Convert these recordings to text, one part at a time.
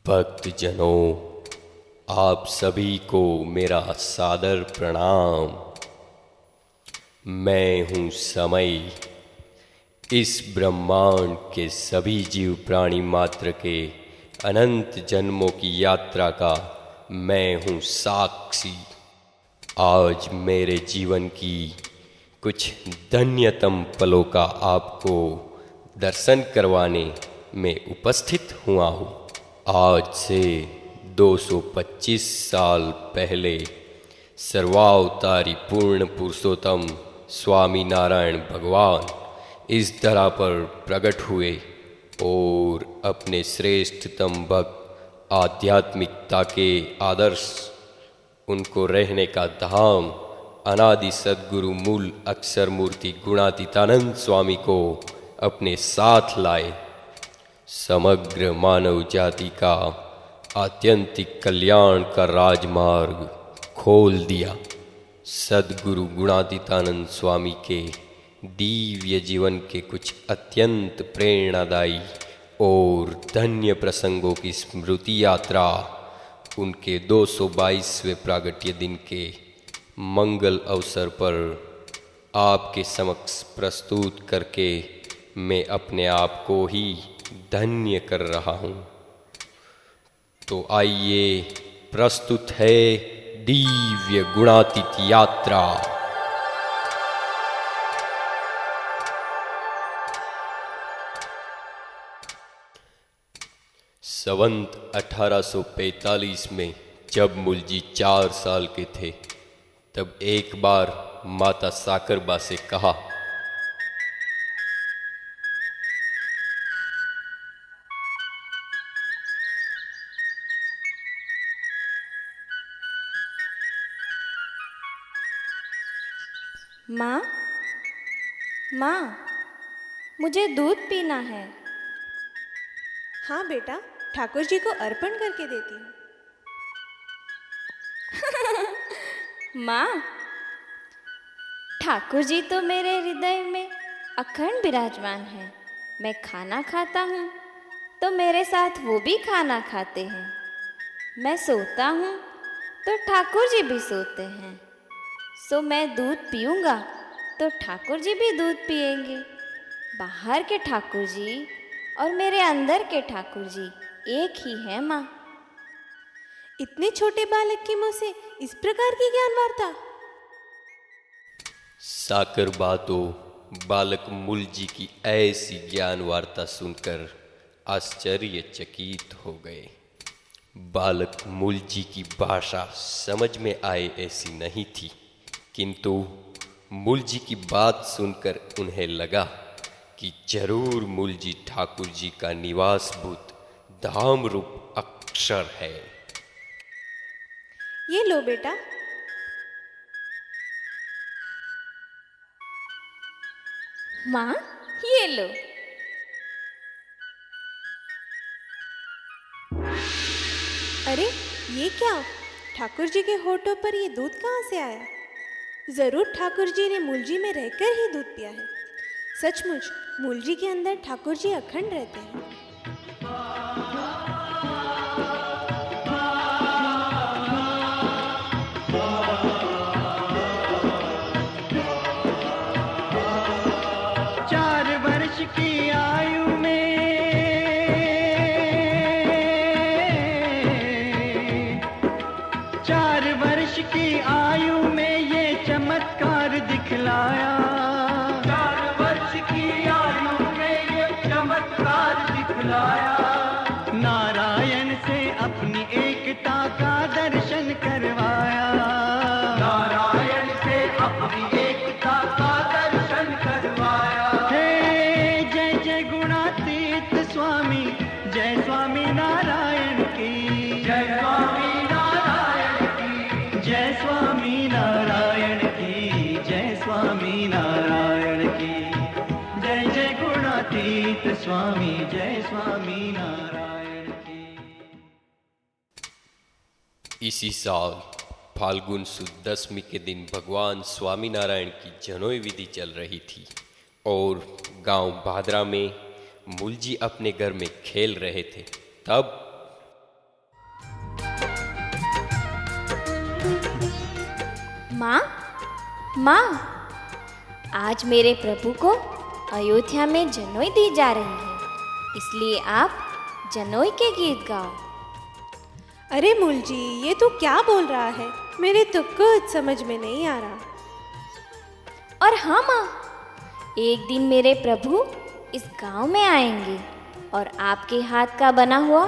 भक्तजनों, आप सभी को मेरा सादर प्रणाम। मैं हूँ समय। इस ब्रह्मांड के सभी जीव प्राणी मात्र के अनंत जन्मों की यात्रा का मैं हूँ साक्षी। आज मेरे जीवन की कुछ धन्यतम पलों का आपको दर्शन करवाने में उपस्थित हुआ हूँ। आज से 225 साल पहले सर्वावतारी पूर्ण पुरुषोत्तम स्वामी नारायण भगवान इस धरा पर प्रकट हुए और अपने श्रेष्ठतम भक्त आध्यात्मिकता के आदर्श, उनको रहने का धाम, अनादि सद्गुरु मूल अक्षर मूर्ति गुणातीतानंद स्वामी को अपने साथ लाए। समग्र मानव जाति का आत्यंतिक कल्याण का राजमार्ग खोल दिया। सद्गुरु गुणातीतानंद स्वामी के दिव्य जीवन के कुछ अत्यंत प्रेरणादायी और धन्य प्रसंगों की स्मृति यात्रा उनके 222वें प्रागट्य दिन के मंगल अवसर पर आपके समक्ष प्रस्तुत करके मैं अपने आप को ही धन्य कर रहा हूँ। तो आइए, प्रस्तुत है दिव्य गुणातीत यात्रा। संवत 1845 में जब मूलजी 4 साल के थे, तब एक बार माता साकरबा से कहा, माँ, माँ, मुझे दूध पीना है। हाँ बेटा, ठाकुर जी को अर्पण करके देती हूँ। माँ, ठाकुर जी तो मेरे हृदय में अखंड विराजमान है। मैं खाना खाता हूँ तो मेरे साथ वो भी खाना खाते हैं। मैं सोता हूँ तो ठाकुर जी भी सोते हैं। सो मैं दूध पीऊँगा तो ठाकुर जी भी दूध पिएंगे। बाहर के ठाकुर जी और मेरे अंदर के ठाकुर जी एक ही है माँ। इतने छोटे बालक के मुँह से इस प्रकार की ज्ञान वार्ता? साकरबा तो बालक मूलजी की ऐसी ज्ञान वार्ता सुनकर आश्चर्यचकित हो गए। बालक मूलजी की भाषा समझ में आए ऐसी नहीं थी, किंतु मूलजी की बात सुनकर उन्हें लगा कि जरूर मूलजी ठाकुर जी का निवासभूत धाम रूप अक्षर है। ये लो बेटा। माँ, ये लो। अरे ये क्या? ठाकुर जी के होठों पर ये दूध कहाँ से आया? जरूर ठाकुर जी ने मूलजी में रहकर ही दूध पिया है। सचमुच मूलजी के अंदर ठाकुर जी अखंड रहते हैं। की आयु में 4 वर्ष की आयु में ये चमत्कार दिखलाया। 4 वर्ष की आयु में ये चमत्कार दिखलाया। नारायण से अपनी एकता का दर्शन करवाया। नारायण से अपनी एकता का दर्शन करवाया। स्वामी, जय स्वामी नारायण की, जय स्वामी नारायण की, जय स्वामी नारायण की, जय स्वामी नारायण की, जय जय गुणातीत स्वामी, जय स्वामी नारायण की। इसी साल फाल्गुन सुद दशमी के दिन भगवान स्वामी नारायण की जनोई विधि चल रही थी और गांव भादरा में मूलजी अपने घर में खेल रहे थे। तब माँ, माँ, आज मेरे प्रभु को अयोध्या में जनोई दी जा रही है, इसलिए आप जनोई के गीत गाओ। अरे मूल जी, ये तू क्या बोल रहा है? मेरे तो कुछ समझ में नहीं आ रहा। और हाँ माँ, एक दिन मेरे प्रभु इस गांव में आएंगे और आपके हाथ का बना हुआ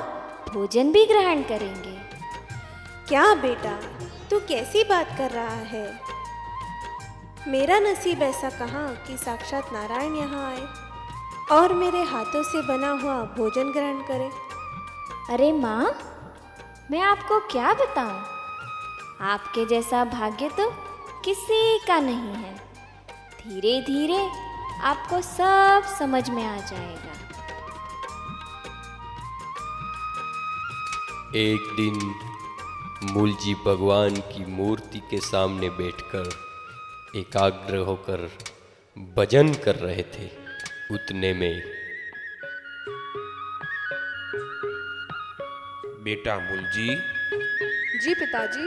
भोजन भी ग्रहण करेंगे। क्या बेटा, तू कैसी बात कर रहा है? मेरा नसीब ऐसा कहाँ कि साक्षात नारायण यहाँ आए और मेरे हाथों से बना हुआ भोजन ग्रहण करे। अरे माँ, मैं आपको क्या बताऊं? आपके जैसा भाग्य तो किसी का नहीं है। धीरे धीरे आपको सब समझ में आ जाएगा। एक दिन मूलजी भगवान की मूर्ति के सामने बैठकर एकाग्र होकर भजन कर रहे थे। उतने में बेटा मूलजी, जी पिताजी।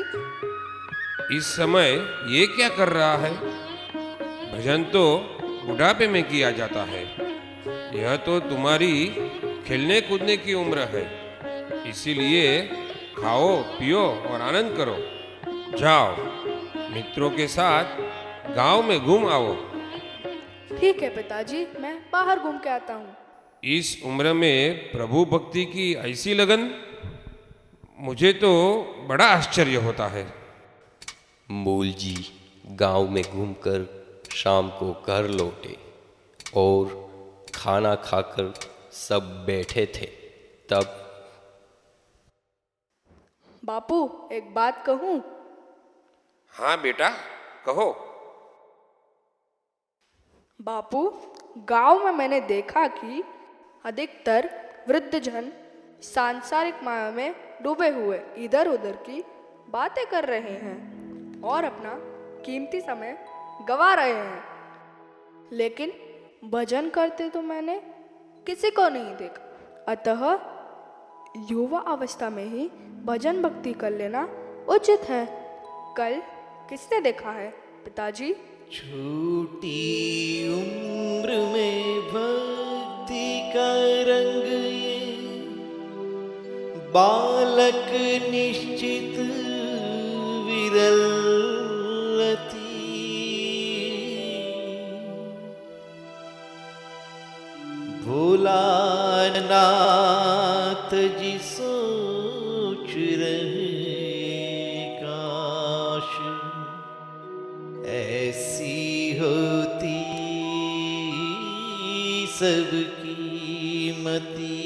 इस समय ये क्या कर रहा है? भजन तो बुढ़ापे में किया जाता है। यह तो तुम्हारी खेलने कूदने की उम्र है, इसीलिए खाओ पियो और आनंद करो। जाओ, मित्रों के साथ गांव में घूम आओ। ठीक है पिताजी, मैं बाहर घूम के आता हूँ। इस उम्र में प्रभु भक्ति की ऐसी लगन, मुझे तो बड़ा आश्चर्य होता है। मूलजी गांव में घूमकर शाम को घर लौटे और खाना खाकर सब बैठे थे। तब बापू, एक बात कहूँ? हाँ बेटा, कहो। बापू, गांव में मैंने देखा कि अधिकतर वृद्धजन सांसारिक माया में डूबे हुए इधर उधर की बातें कर रहे हैं और अपना कीमती समय गवा रहे हैं, लेकिन भजन करते तो मैंने किसी को नहीं देखा। अतः युवा अवस्था में ही भजन भक्ति कर लेना उचित है। कल किसने देखा है पिताजी? छोटी उम्र में भक्ति का रंग ये बालक निश्चित विरलती। भोलानाथ जी सोच रहे काश ऐसी होती सबकी मति,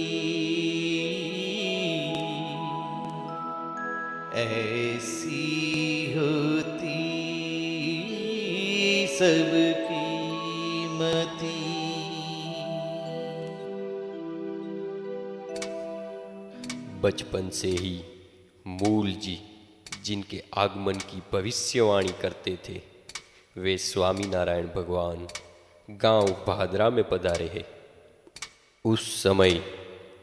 ऐसी होती सबकी मति। बचपन से ही मूलजी जिनके आगमन की भविष्यवाणी करते थे, वे स्वामी नारायण भगवान गांव भादरा में पधारे हैं। उस समय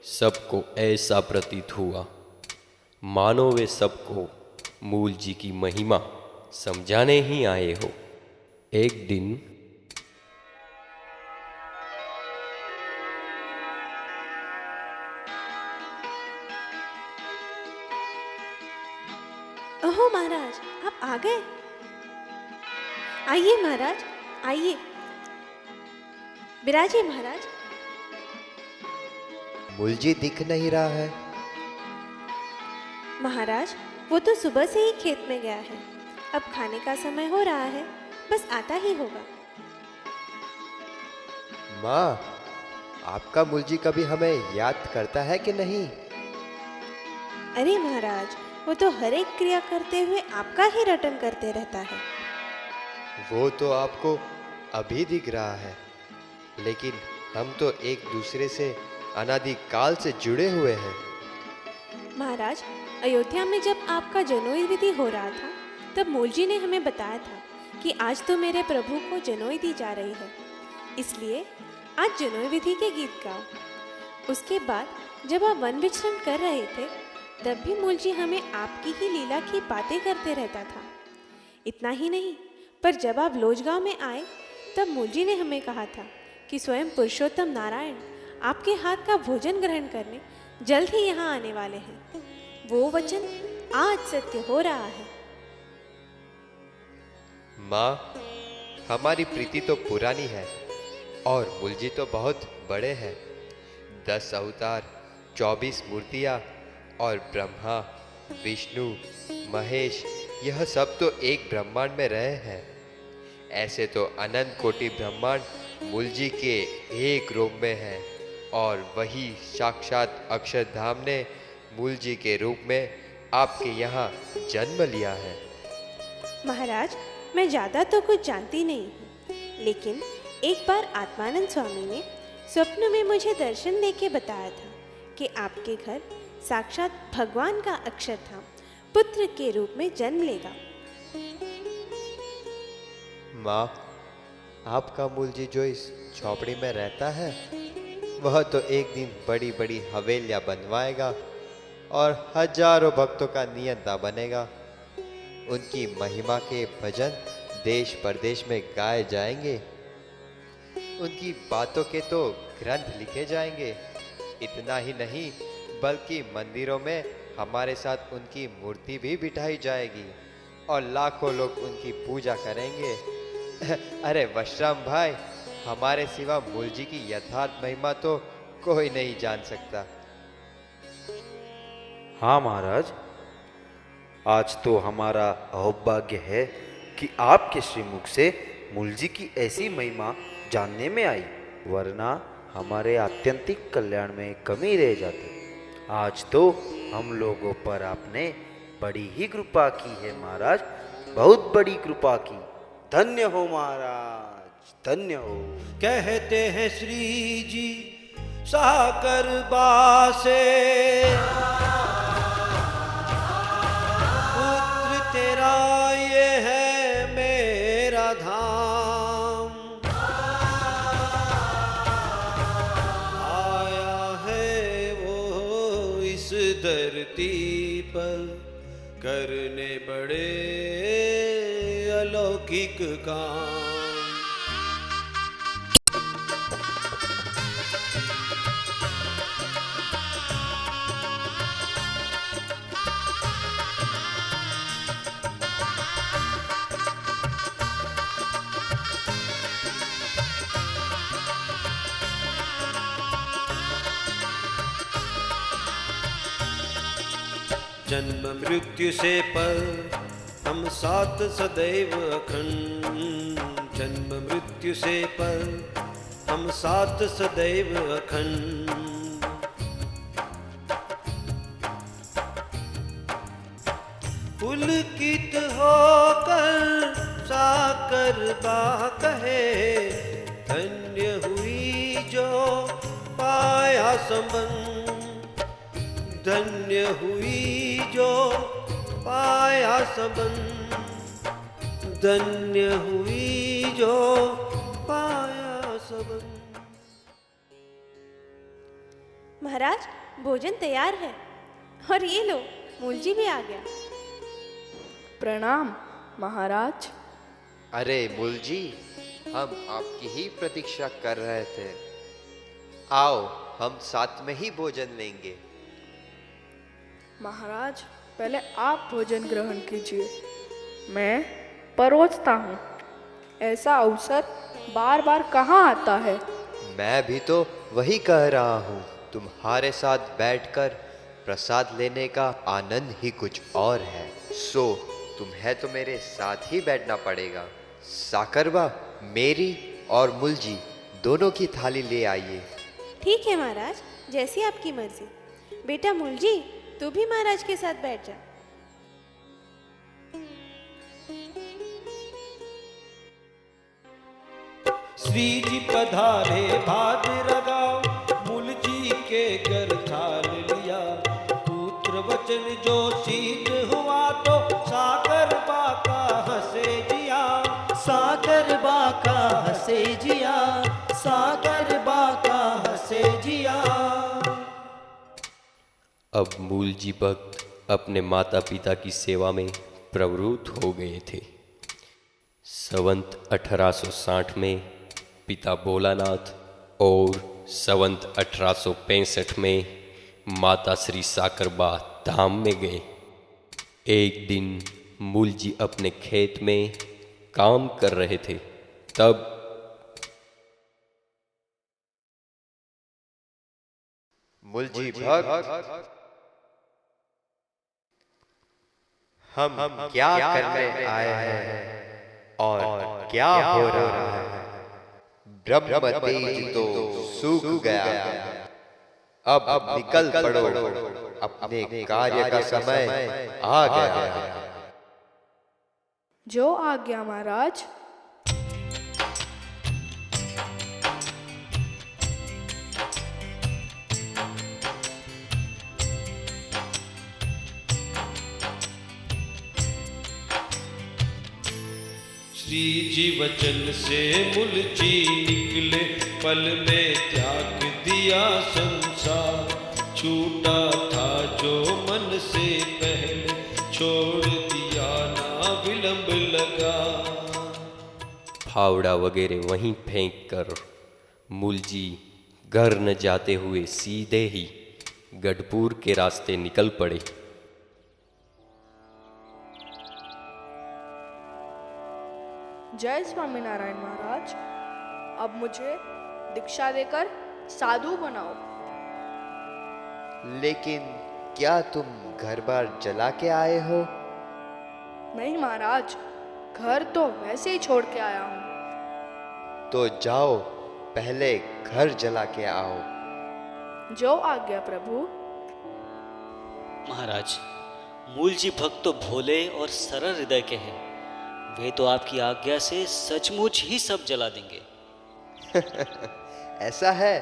सबको ऐसा प्रतीत हुआ मानो वे सबको मूलजी की महिमा समझाने ही आए हो। एक दिन ओहो महाराज, आप आ गए। आइए महाराज, आइए, विराजिए महाराज। मूलजी दिख नहीं रहा है। महाराज, वो तो सुबह से ही खेत में गया है। अब खाने का समय हो रहा है, बस आता ही होगा। माँ, आपका मूलजी कभी हमें याद करता है कि नहीं? अरे महाराज, वो तो हर एक क्रिया करते हुए आपका ही रटन करते रहता है। वो तो आपको अभी दिख रहा है, लेकिन हम तो एक दूसरे से अनादिकाल से जुड़े हुए हैं। महाराज, अयोध्या में जब आपका जनोई विधि हो रहा था, तब मूलजी ने हमें बताया था कि आज तो मेरे प्रभु को जनोई दी जा रही है, इसलिए आज जनोई विधि के गीत गाओ। उसके बाद जब आप वन विचरण कर रहे थे, तब भी मूलजी हमें आपकी ही लीला की बातें करते रहता था। इतना ही नहीं, पर जब आप लोजगांव में आए तब मूलजी ने हमें कहा था कि स्वयं पुरुषोत्तम नारायण आपके हाथ का भोजन ग्रहण करने जल्द ही यहाँ आने वाले हैं। वो वचन आज सत्य हो रहा है। माँ, हमारी प्रीति तो पुरानी है और मुलजी तो बहुत बड़े हैं। 10 अवतार, 24 मूर्तियाँ और ब्रह्मा, विष्णु, महेश, यह सब तो एक ब्रह्मांड में रहे हैं। ऐसे तो अनंत कोटि ब्रह्मांड मुलजी के एक रूप में है और वही साक्षात अक्षरधाम ने मुलजी के रूप में आपके यहाँ जन्म लिया है। महाराज, मैं ज़्यादा तो कुछ जानती नहीं हूँ, लेकिन एक बार आत्मानंद स्वामी ने स्वप्न में मुझे दर्शन देके बताया था कि आपके घर साक्षात भगवान का अक्षरधाम पुत्र के रूप में जन्म लेगा। माँ, आपका मुलजी जो इस झोपड़ी में रहता है वह तो एक दिन बड़ी बड़ी हवेलियाँ बनवाएगा और हजारों भक्तों का नियंता बनेगा। उनकी महिमा के भजन देश प्रदेश में गाए जाएंगे। उनकी बातों के तो ग्रंथ लिखे जाएंगे। इतना ही नहीं, बल्कि मंदिरों में हमारे साथ उनकी मूर्ति भी बिठाई जाएगी और लाखों लोग उनकी पूजा करेंगे। अरे वशराम भाई, हमारे सिवा मुलजी की यथार्थ महिमा तो कोई नहीं जान सकता। हाँ महाराज, आज तो हमारा अहोभाग्य है कि आपके श्रीमुख से मुलजी की ऐसी महिमा जानने में आई, वरना हमारे आत्यंतिक कल्याण में कमी रह जाती। आज तो हम लोगों पर आपने बड़ी ही कृपा की है महाराज, बहुत बड़ी कृपा की। धन्य हो महाराज, धन्य हो। कहते हैं श्री जी साकर बासे, पुत्र तेरा ये है मेरा धाम। आया है वो इस धरती पर करने बड़े अलौकिक काम। जन्म मृत्यु से पर हम साथ सदैव अखंड। जन्म मृत्यु से पर हम साथ सदैव अखंड। पुलकित होकर साकर बा कहे, धन्य हुई जो पाया संबंध। धन्य हुई जो पाया संबंध। धन्य हुई जो पाया संबंध। महाराज, भोजन तैयार है और ये लो, मूलजी भी आ गया। प्रणाम महाराज। अरे मुलजी, हम आपकी ही प्रतीक्षा कर रहे थे। आओ, हम साथ में ही भोजन लेंगे। महाराज, पहले आप भोजन ग्रहण कीजिए, मैं परोसता हूँ। ऐसा अवसर बार बार कहाँ आता है। मैं भी तो वही कह रहा हूँ, तुम्हारे साथ बैठकर प्रसाद लेने का आनंद ही कुछ और है। सो तुम्हें तो मेरे साथ ही बैठना पड़ेगा। साकरबा, मेरी और मुलजी दोनों की थाली ले आइए। ठीक है महाराज, जैसी आपकी मर्जी। बेटा मूलजी, तू भी महाराज के साथ बैठ जा। श्री जी पधारे भाग लगाओ, मुलजी के घर थाल लिया। पुत्र वचन जो सिद्ध हुआ तो सागर बाका हंसे जिया। सागर बाका हंसे जिया। सागर बाका हंसे जिया। अब मूलजी भक्त अपने माता पिता की सेवा में प्रवृत्त हो गए थे संवत 1860 में पिता भोलानाथ और संवत 1865 में माता श्री साकरबा धाम में गए। एक दिन मूल जी अपने खेत में काम कर रहे थे, तब मुलजी भक्त, हम क्या करने आए हैं और क्या हो रहा है? ब्रह्म तेज तो सूख गया, अब निकल पड़ो, अपने कार्य का समय आ गया है। जो आज्ञा महाराज। श्री जी वचन से मूल जी निकले, पल में त्याग दिया संसार। छूटा था जो मन से पहले, छोड़ दिया ना विलंब लगा। फावड़ा वगैरह वहीं फेंक कर मूल जी घर न जाते हुए सीधे ही गढ़पुर के रास्ते निकल पड़े। जय स्वामीनारायण महाराज, अब मुझे दीक्षा देकर साधु बनाओ। लेकिन क्या तुम घर बार जला के आए हो? नहीं महाराज, घर तो वैसे ही छोड़ के आया हूँ। तो जाओ, पहले घर जला के आओ। जो आज्ञा प्रभु। महाराज, मूल जी भक्त तो भोले और सरल हृदय के हैं। वे तो आपकी आज्ञा से सचमुच ही सब जला देंगे। ऐसा है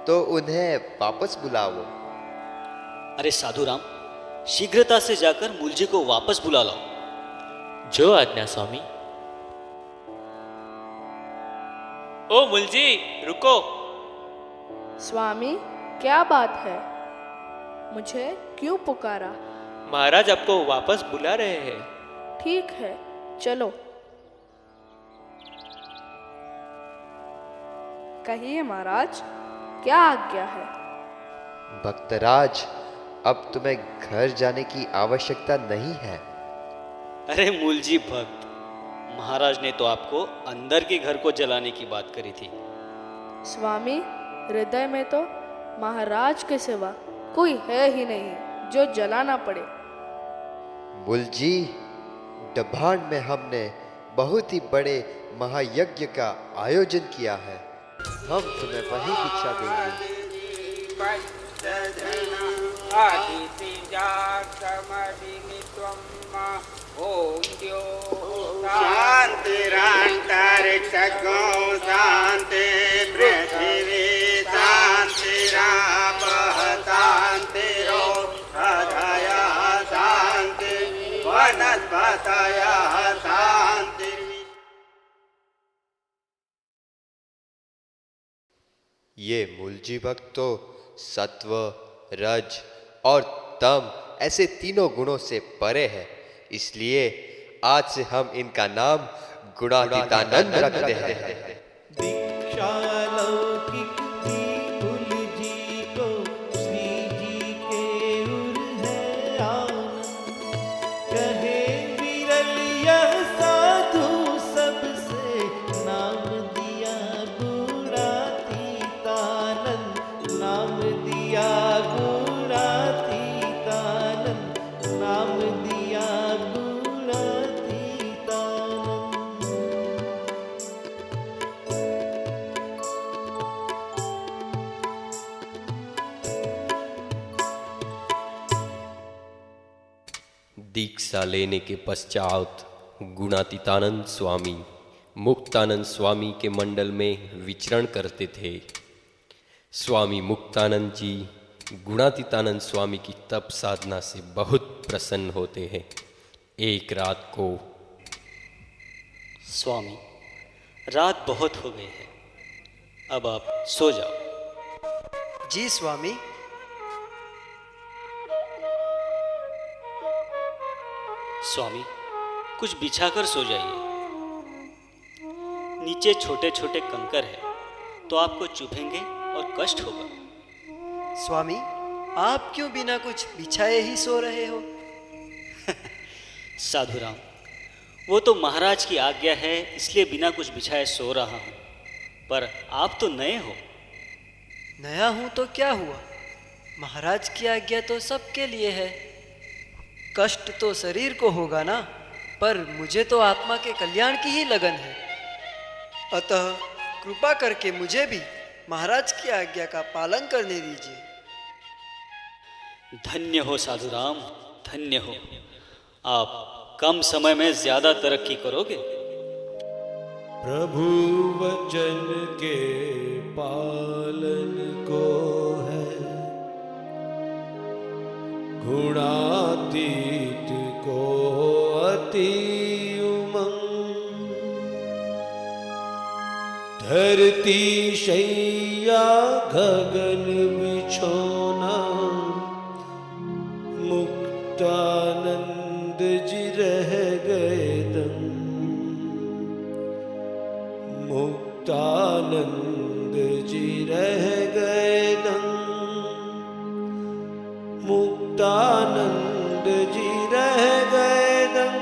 तो उन्हें वापस बुलाओ। अरे साधुराम, शीघ्रता से जाकर मूल जी को वापस बुला लाओ। जो आज्ञा स्वामी। ओ मूल जी, रुको। स्वामी, क्या बात है? मुझे क्यों पुकारा? महाराज आपको वापस बुला रहे हैं। ठीक है, चलो। कहिए महाराज, क्या आज्ञा है? भक्तराज, अब तुम्हें घर जाने की आवश्यकता नहीं है। अरे मूल जी भक्त, महाराज ने तो आपको अंदर के घर को जलाने की बात करी थी। स्वामी, हृदय में तो महाराज के सिवा कोई है ही नहीं जो जलाना पड़े। मुलजी, डभान में हमने बहुत ही बड़े महायज्ञ का आयोजन किया है। हम तुम्हें वही दीक्षा देंगे। शांतिरांतरिक्षगो शांति पृथ्वी शांतिरापः शांतिरो हृदयः शांति वनस्पतयः शांति। ये मूलजी भक्त तो सत्व, रज और तम ऐसे तीनों गुणों से परे है, इसलिए आज से हम इनका नाम गुणातीतानंद रखते हैं। दीक्षा लौकिक थी मूल जी को, श्री जी के उर है आनंद। कहे विरल यह साधु सबसे, नाम दिया गुणातीतानंद, नाम दिया गुणातीतानंद, नाम दिया गुणातीतानंद। दीक्षा लेने के पश्चात गुणातीतानंद स्वामी मुक्तानंद स्वामी के मंडल में विचरण करते थे। स्वामी मुक्तानंद जी गुणातीतानंद स्वामी की तप साधना से बहुत प्रसन्न होते हैं। एक रात को, स्वामी, रात बहुत हो गई है, अब आप सो जाओ। जी स्वामी। स्वामी, कुछ बिछाकर सो जाइए। नीचे छोटे छोटे कंकर है, तो आपको चुभेंगे और कष्ट होगा। स्वामी, आप क्यों बिना कुछ बिछाए ही सो रहे हो? साधुराम, वो तो महाराज की आज्ञा है, इसलिए बिना कुछ बिछाए सो रहा हूँ। पर आप तो नए हो। नया हूं तो क्या हुआ? महाराज की आज्ञा तो सबके लिए है। कष्ट तो शरीर को होगा ना, पर मुझे तो आत्मा के कल्याण की ही लगन है। अतः कृपा करके मुझे भी महाराज की आज्ञा का पालन करने दीजिए। धन्य हो साधुराम, धन्य हो। आप कम समय में ज्यादा तरक्की करोगे। प्रभु वचन के पालन को है, गुणातीत को अति उमंग। धरती शैया गगन बिछोना, मुक्तानंद जी रह गए दंग। मुक्तानंद जी रह गए दंग। मुक्तानंद जी रह गए दंग।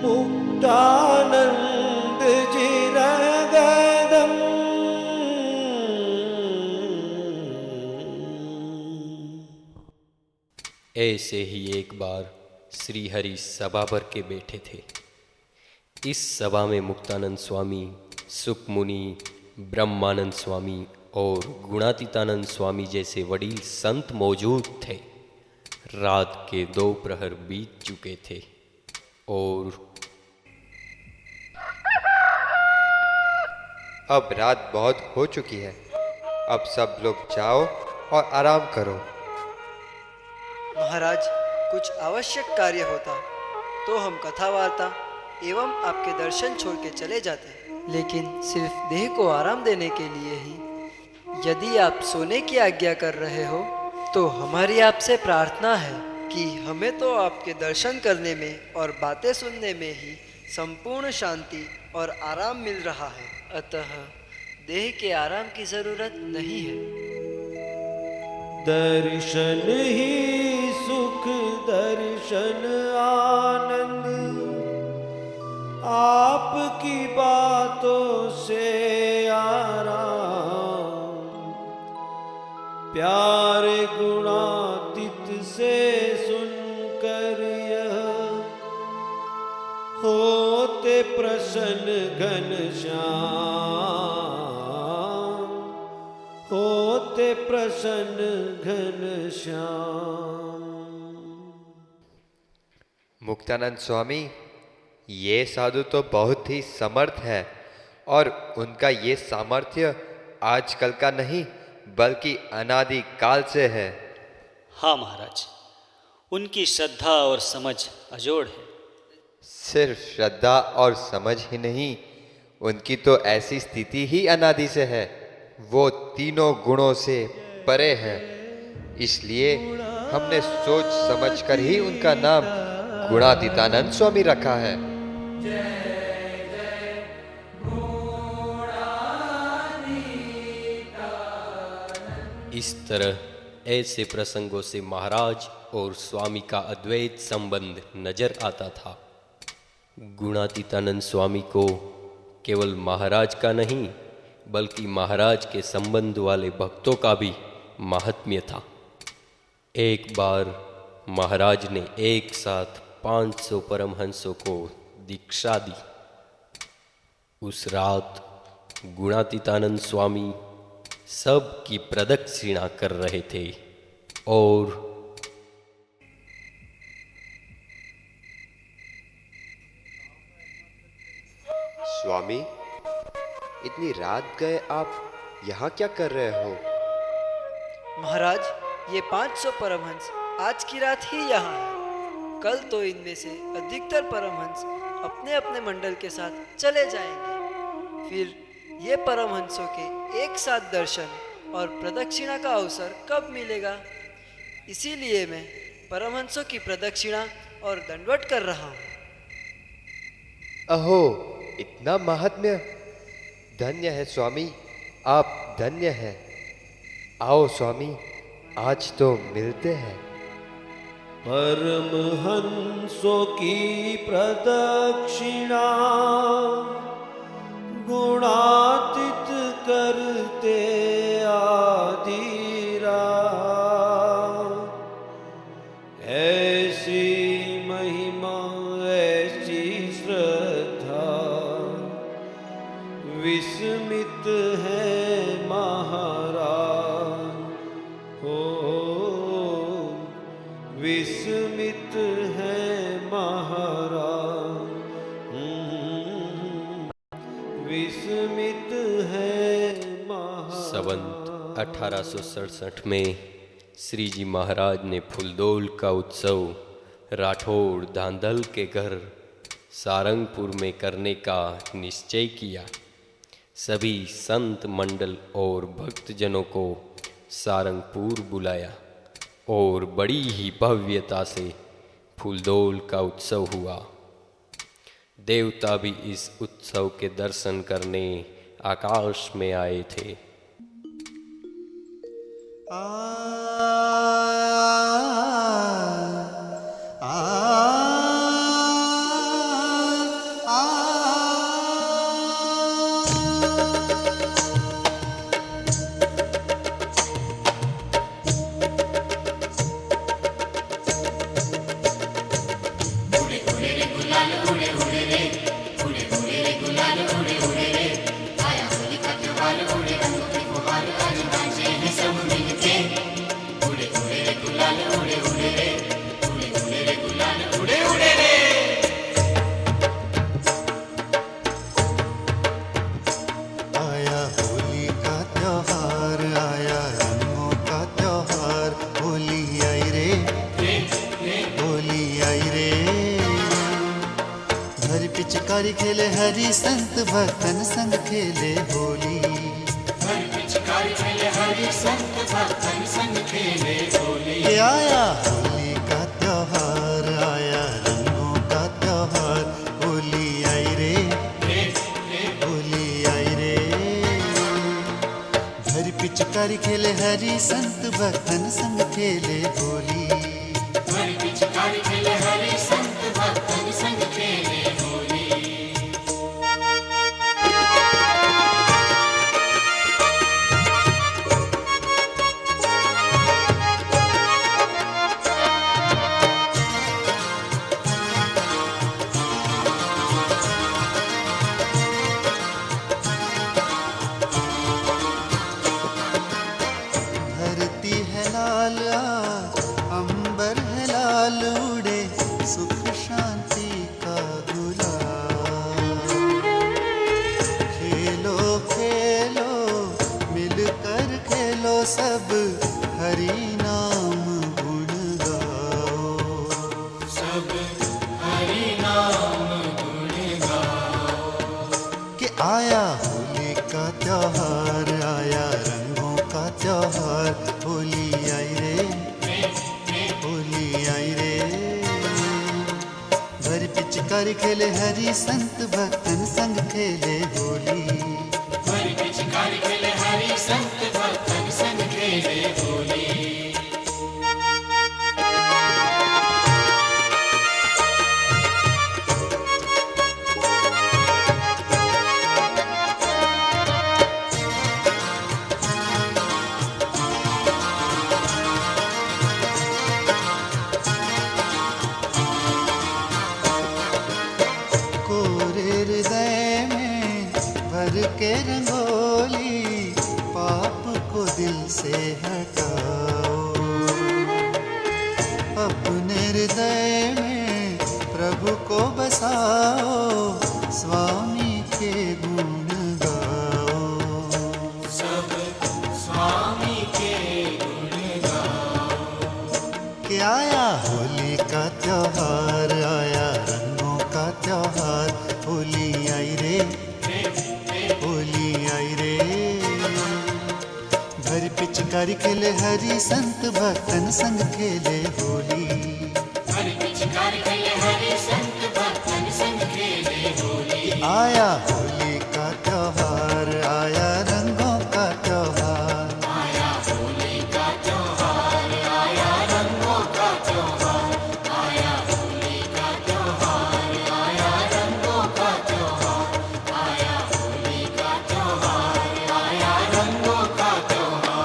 मुक्तानंद जी रह गए दंग। ऐसे ही एक बार श्री हरि सभा भर के बैठे थे। इस सभा में मुक्तानंद स्वामी, सुखमुनि, ब्रह्मानंद स्वामी और गुणातीतानंद स्वामी जैसे वडील संत मौजूद थे। रात के 2 प्रहर बीत चुके थे और अब रात बहुत हो चुकी है। अब सब लोग जाओ और आराम करो। महाराज, कुछ आवश्यक कार्य होता तो हम कथा वार्ता एवं आपके दर्शन छोड़ के चले जाते, लेकिन सिर्फ देह को आराम देने के लिए ही। यदि आप सोने की आज्ञा कर रहे हो तो हमारी आपसे प्रार्थना है कि हमें तो आपके दर्शन करने में और बातें सुनने में ही संपूर्ण शांति और आराम मिल रहा है। अतः देह के आराम की जरूरत नहीं है। दर्शन ही सुख, दर्शन आनंद, आपकी बातों से आराम। प्यारे गुणातीत से सुनकर यह होते प्रसन्न घनश्याम, होते प्रसन्न घनश्याम। मुक्तानंद स्वामी, ये साधु तो बहुत ही समर्थ है और उनका ये सामर्थ्य आजकल का नहीं बल्कि अनादि काल से है। हाँ महाराज, उनकी श्रद्धा और समझ अजोड़ है। सिर्फ श्रद्धा और समझ ही नहीं, उनकी तो ऐसी स्थिति ही अनादि से है। वो तीनों गुणों से परे है। इसलिए हमने सोच समझकर ही उनका नाम गुणातीतानंद स्वामी रखा है। इस तरह ऐसे प्रसंगों से महाराज और स्वामी का अद्वैत संबंध नजर आता था। गुणातीतानंद स्वामी को केवल महाराज का नहीं बल्कि महाराज के संबंध वाले भक्तों का भी महात्म्य था। एक बार महाराज ने एक साथ 500 परमहंसों को दीक्षा दी। उस रात गुणातीतानंद स्वामी सब की प्रदक्षिणा कर रहे थे और स्वामी, इतनी रात गए आप यहाँ क्या कर रहे हो? महाराज, ये 500 परमहंस आज की रात ही यहाँ है। कल तो इनमें से अधिकतर परमहंस अपने अपने मंडल के साथ चले जाएंगे। फिर ये परमहंसों के एक साथ दर्शन और प्रदक्षिणा का अवसर कब मिलेगा? इसीलिए मैं परमहंसों की प्रदक्षिणा और दंडवत कर रहा हूँ। अहो, इतना महात्म्य। धन्य है स्वामी, आप धन्य हैं। आओ स्वामी, आज तो मिलते हैं। परमहंसों की प्रदक्षिणा गुणातीत करते आदि रात। ऐसी महिमा ऐसी श्रद्धा विस्मित है महाराज हो, विस्मित है महाराज, विस्मित है महाराज। संवत 1867 में श्री जी महाराज ने फूलदोल का उत्सव राठौड़ धांधल के घर सारंगपुर में करने का निश्चय किया। सभी संत मंडल और भक्तजनों को सारंगपुर बुलाया और बड़ी ही भव्यता से फूलदोल का उत्सव हुआ। देवता भी इस उत्सव के दर्शन करने आकाश में आए थे। पिचकारी खेले हरि संत भक्तन संग खेले होली। पिचकारी खेले हरि संत भक्तन संग खेले होली। ये आया होली का त्योहार, आया रंगों का त्योहार। होली आई रे, होली आई रे। हरि पिचकारी खेले हरि संत भक्तन संग खेले होली। हरि पिचकारी खेले हरि संत भक्तन संग खेले होली। अंबर है लाल, उड़े सुख शांति का गुलाल। खेलो खेलो मिलकर खेलो, सब हरि नाम गुण गाओ। सब हरि नाम गुण गाओ। कि आया होली का त्योहार, आया रंगों का त्योहार। होली आई रे, होली आई रे। भर पिचकारी खेले हरि संत भक्तन संग खेले होली। भर पिचकारी खेले हरि संत भक्तन संग खेले होली। के रंगोली पाप को दिल से हटाओ। अपने हृदय में प्रभु को बसाओ, स्वामी के गुण गाओ। सब स्वामी के गुण गाओ। कि आया होली का त्योहार, आया रंगों का त्योहार। होली आई रे, होली आई रे। भर पिचकारी खेले हरि संत भक्तन संग खेले होली। हरि पिचकारी खेले हरि संत भक्तन संग खेले होली। आया होली का त्योहार, आया रंगों का त्योहार। आया होली का त्योहार, आया रंगों का त्योहार, आया होली का त्योहार, आया रंगों का त्योहार, आया होली का त्योहार, आया रंगों का त्योहार।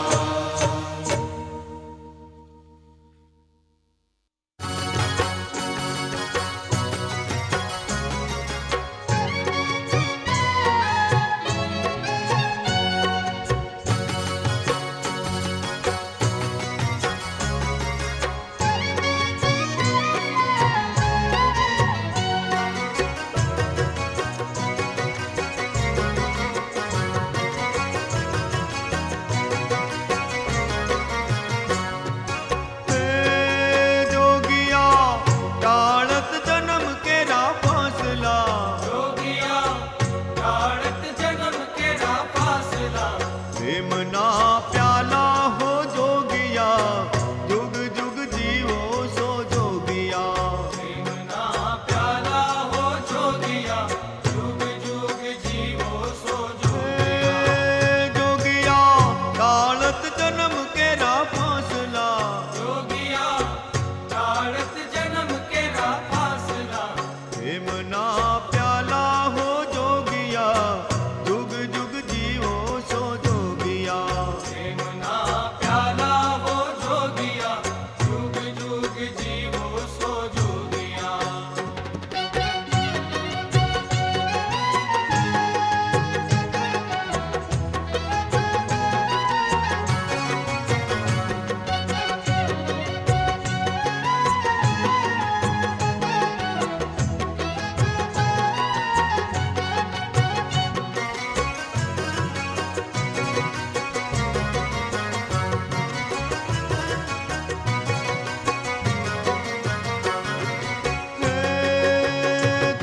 जोगिया टाळत जन्म केरा फासला, जोगिया टाळत जन्म केरा फासला, प्रेमना प्याला हो जोगिया, जुग जुग जीवो सो जोगिया। प्रेमना प्याला हो जोगिया, जुग जुग जीवो सो जोगिया टाळत जन्म केरा फासला, जोगिया टाळत जन्म केरा फासला, प्रेमना प्याला हो जोगिया, जुग जुग जीवो सो जोगिया। प्रेमना प्याला हो जोगिया, जुग जुग जीवो सो जोगिया।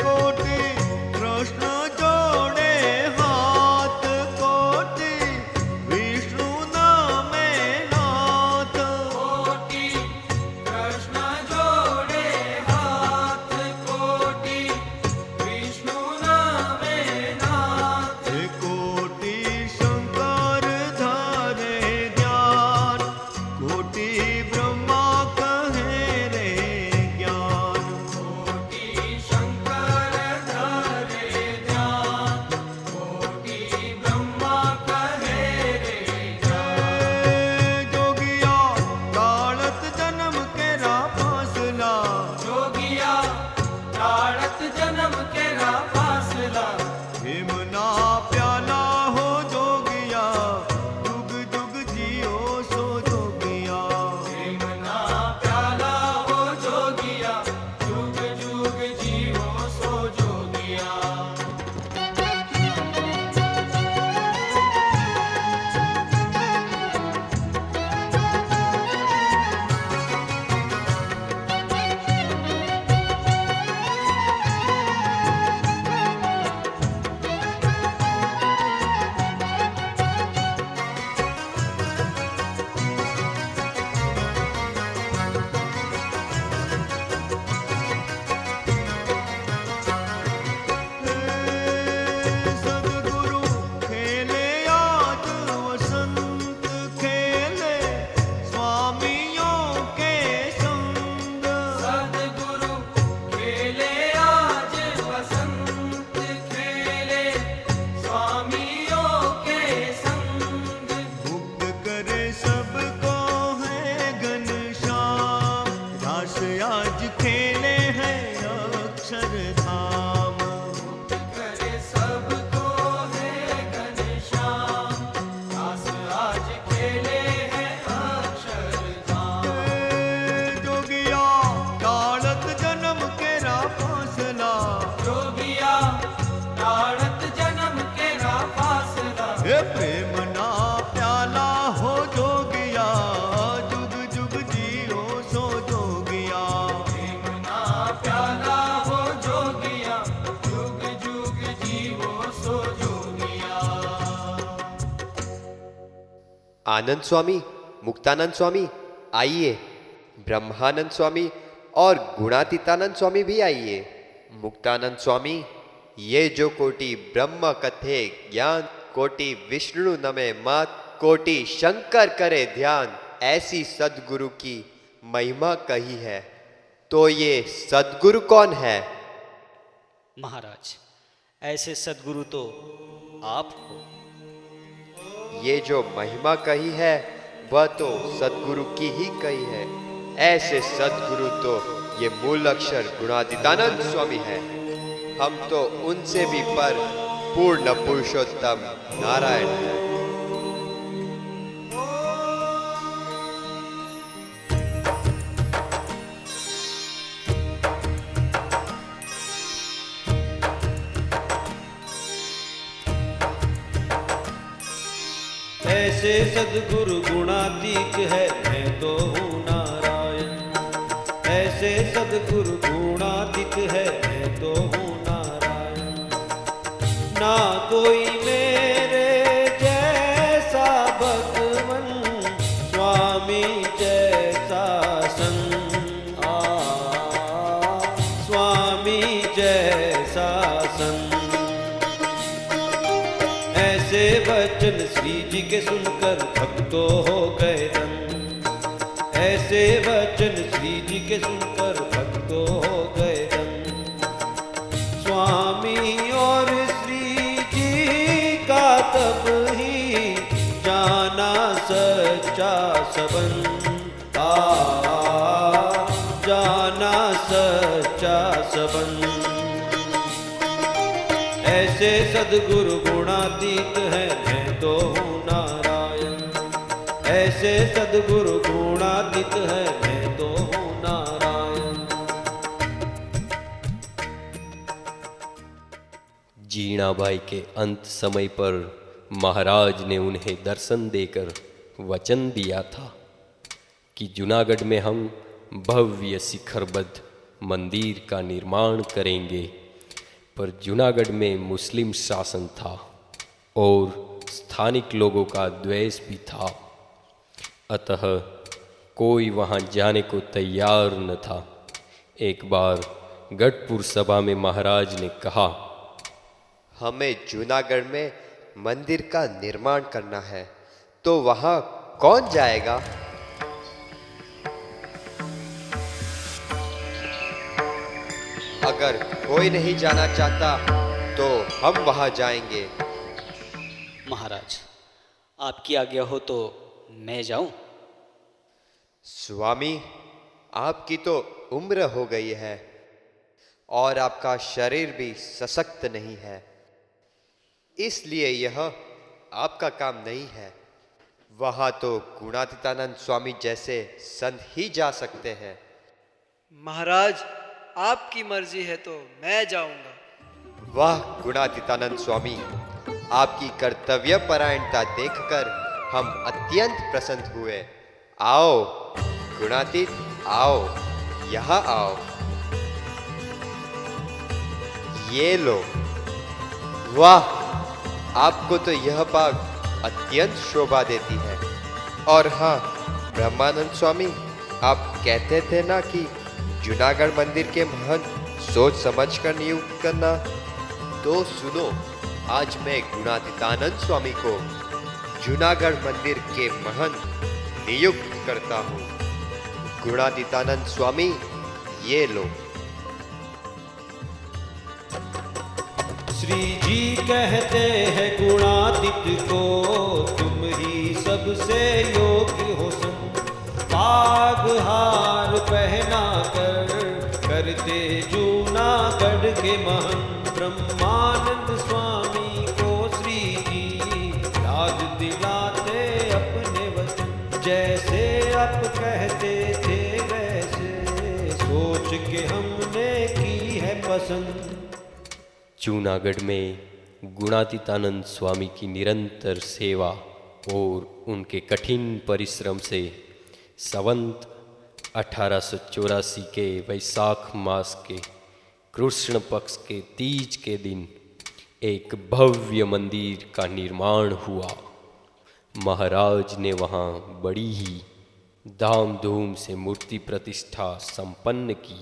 कोटि कृष्ण जोड़े हाथ, कोटि विष्णु नामे नाथ। कोटि कृष्ण जोड़े हाथ, कोटि विष्णु नामे नाथ। कोटि शंकर धारे ज्ञान, कोटि ब्रह्मा कहे रे ज्ञान। कोटि शंकर धरे ध्यान, कोटि ब्रह्मा कहे रे ज्ञान। जोगिया टाळत जन्म केरा फासला, जोगिया टाळत जन्म केरा फासला, प्रेमना प्याला हो जोगिया, जुग जुग जियो सो जोगिया। प्रेमना प्याला हो जोगिया, जुग जुग जीवो सो जोगिया। सद्गुरु खेले आज वसंत, खेले स्वामियों के संग। सद्गुरु खेले आज वसंत, खेले स्वामियों के संग। मुक्त करे सबको है घनश्याम, रास आज खेले हैं अक्षरधाम। करे सबको है घनश्याम, दास आज खेले हैं अक्षरधाम। जोगिया टाळत जन्म केरा फासला, जोगिया टाळत जन्म केरा फासला, हे प्रेमना प्याला हो जोगिया, जुग जुग जियो सो जोगिया। प्रेमना प्याला हो जोगिया, जुग जुग जीवो सो जोगिया। आनंद स्वामी, मुक्तानंद स्वामी आइए, ब्रह्मानंद स्वामी और गुणातीतानंद स्वामी भी आइए। मुक्तानंद स्वामी ये जो कोटि ब्रह्म कथे ज्ञान, कोटि विष्णु नमे मात, कोटि शंकर करे ध्यान, ऐसी सदगुरु की महिमा कही है। तो ये सदगुरु कौन है? महाराज, ऐसे सदगुरु तो आप हो। ये जो महिमा कही है वह तो सदगुरु की ही कही है। ऐसे सदगुरु तो ये मूल अक्षर गुणातीतानंद स्वामी है। हम तो उनसे भी पर पूर्ण पुरुषोत्तम नारायण है। ऐसे सदगुरु गुणातीत है, मैं तो हूँ नारायण। ऐसे सदगुरु गुणातीत है, मैं तो हूँ नारायण। ना कोई मेरे जैसा भगवन, स्वामी जैसा संत, स्वामी जैसा संत। ऐसे वचन श्री जी के सुनकर भक्तों हो गए दंग। ऐसे वचन श्री जी के सुनकर भक्तों हो गए दंग। स्वामी और श्री जी का तब ही जाना सच्चा संबंध, जाना सच्चा संबंध। ऐसे सदगुरु गुणातीत है, मैं तो हूँ नारायण। ऐसे सदगुरु गुणातीत है, मैं तो हूँ नारायण। जीणाबाई के अंत समय पर महाराज ने उन्हें दर्शन देकर वचन दिया था कि जूनागढ़ में हम भव्य शिखरबद्ध मंदिर का निर्माण करेंगे। पर जूनागढ़ में मुस्लिम शासन था और स्थानिक लोगों का द्वेष भी था, अतः कोई वहाँ जाने को तैयार न था। एक बार गढ़पुर सभा में महाराज ने कहा, हमें जूनागढ़ में मंदिर का निर्माण करना है, तो वहाँ कौन जाएगा? अगर कोई नहीं जाना चाहता तो हम वहां जाएंगे। महाराज, आपकी आज्ञा हो तो मैं जाऊं? स्वामी, आपकी तो उम्र हो गई है और आपका शरीर भी सशक्त नहीं है, इसलिए यह आपका काम नहीं है। वहां तो गुणातीतानंद स्वामी जैसे संत ही जा सकते हैं। महाराज, आपकी मर्जी है तो मैं जाऊंगा। वाह गुणातीतानंद स्वामी, आपकी कर्तव्य परायणता देखकर हम अत्यंत प्रसन्न हुए। आओ गुणातीत, आओ, यहाँ आओ। ये लो। वाह, आपको तो यह बाग अत्यंत शोभा देती है। और हाँ ब्रह्मानंद स्वामी, आप कहते थे ना कि जूनागढ़ मंदिर के महंत सोच समझकर नियुक्त करना, तो सुनो, आज मैं गुणातीतानंद स्वामी को जूनागढ़ मंदिर के महंत नियुक्त करता हूँ। गुणातीतानंद स्वामी, ये लो। श्री जी कहते हैं गुणातीत को, तुम ही सबसे योग्य हो संत। बाग हार पहना कर करते जूनागढ़ के महंत ब्रह्मानंद स्वामी को श्री जी याद दिलाते अपने वचन। जैसे आप कहते थे वैसे सोच के हमने की है पसंद। जूनागढ़ में गुणातीतानंद स्वामी की निरंतर सेवा और उनके कठिन परिश्रम से संवत 1884 के वैशाख मास के कृष्ण पक्ष के तीज के दिन एक भव्य मंदिर का निर्माण हुआ। महाराज ने वहाँ बड़ी ही धाम धूम से मूर्ति प्रतिष्ठा संपन्न की।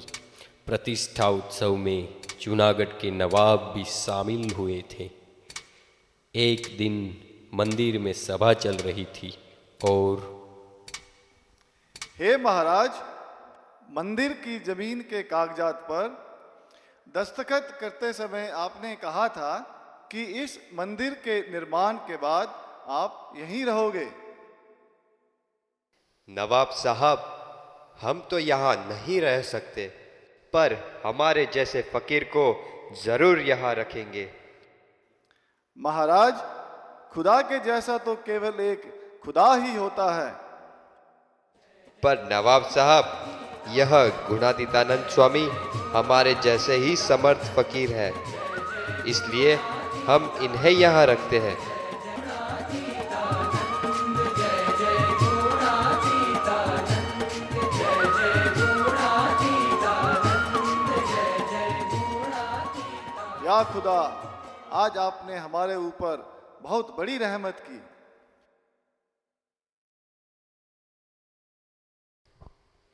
प्रतिष्ठा उत्सव में जूनागढ़ के नवाब भी शामिल हुए थे। एक दिन मंदिर में सभा चल रही थी और हे महाराज, मंदिर की जमीन के कागजात पर दस्तखत करते समय आपने कहा था कि इस मंदिर के निर्माण के बाद आप यहीं रहोगे। नवाब साहब, हम तो यहाँ नहीं रह सकते, पर हमारे जैसे फकीर को जरूर यहाँ रखेंगे। महाराज, खुदा के जैसा तो केवल एक खुदा ही होता है। पर नवाब साहब, यह गुणातीतानंद स्वामी हमारे जैसे ही समर्थ फकीर है, इसलिए हम इन्हें यहाँ रखते हैं। या खुदा, आज आपने हमारे ऊपर बहुत बड़ी रहमत की।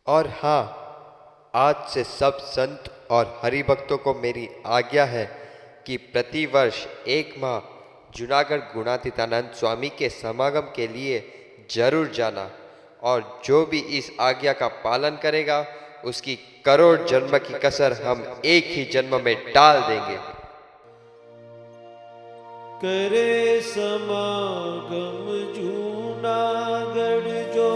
और हाँ, आज से सब संत और हरिभक्तों को मेरी आज्ञा है कि प्रतिवर्ष 1 माह जूनागढ़ गुणातीतानंद स्वामी के समागम के लिए जरूर जाना, और जो भी इस आज्ञा का पालन करेगा उसकी करोड़ जन्म की कसर हम एक ही जन्म में टाल देंगे। करे समागम जूनागढ़ जो,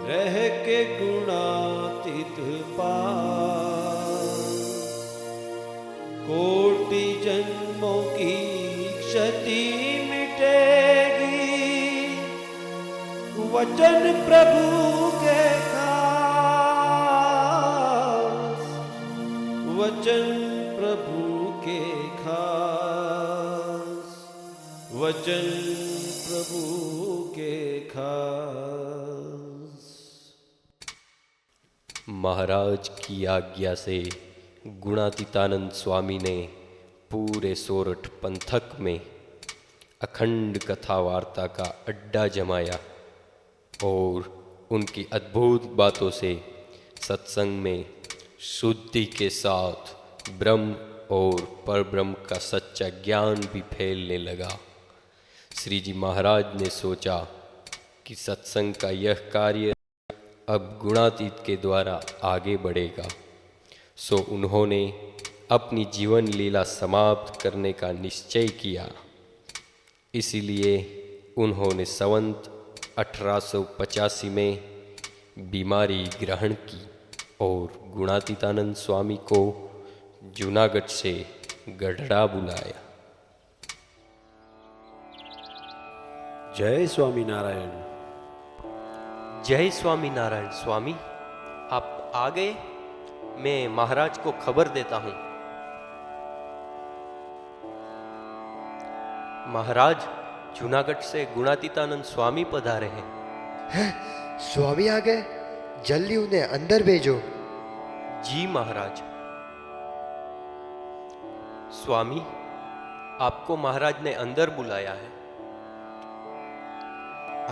रह के गुणातीत पास, कोटि जन्मों की क्षति मिटेगी, वचन प्रभु के खास, वचन प्रभु के खास, वचन प्रभु के खास। महाराज की आज्ञा से गुणातीतानंद स्वामी ने पूरे सोरठ पंथक में अखंड कथा वार्ता का अड्डा जमाया और उनकी अद्भुत बातों से सत्संग में शुद्धि के साथ ब्रह्म और परब्रह्म का सच्चा ज्ञान भी फैलने लगा। श्री जी महाराज ने सोचा कि सत्संग का यह कार्य अब गुणातीत के द्वारा आगे बढ़ेगा, सो उन्होंने अपनी जीवन लीला समाप्त करने का निश्चय किया। इसीलिए उन्होंने संवत 1885 में बीमारी ग्रहण की और गुणातीतानंद स्वामी को जूनागढ़ से गढ़ड़ा बुलाया। जय स्वामी नारायण। जय स्वामी नारायण। स्वामी, आप आ गए? मैं महाराज को खबर देता हूं। महाराज, जूनागढ़ से गुणातीतानंद स्वामी पधारे हैं। स्वामी आ गए? जल्दी उन्हें अंदर भेजो। जी महाराज। स्वामी, आपको महाराज ने अंदर बुलाया है।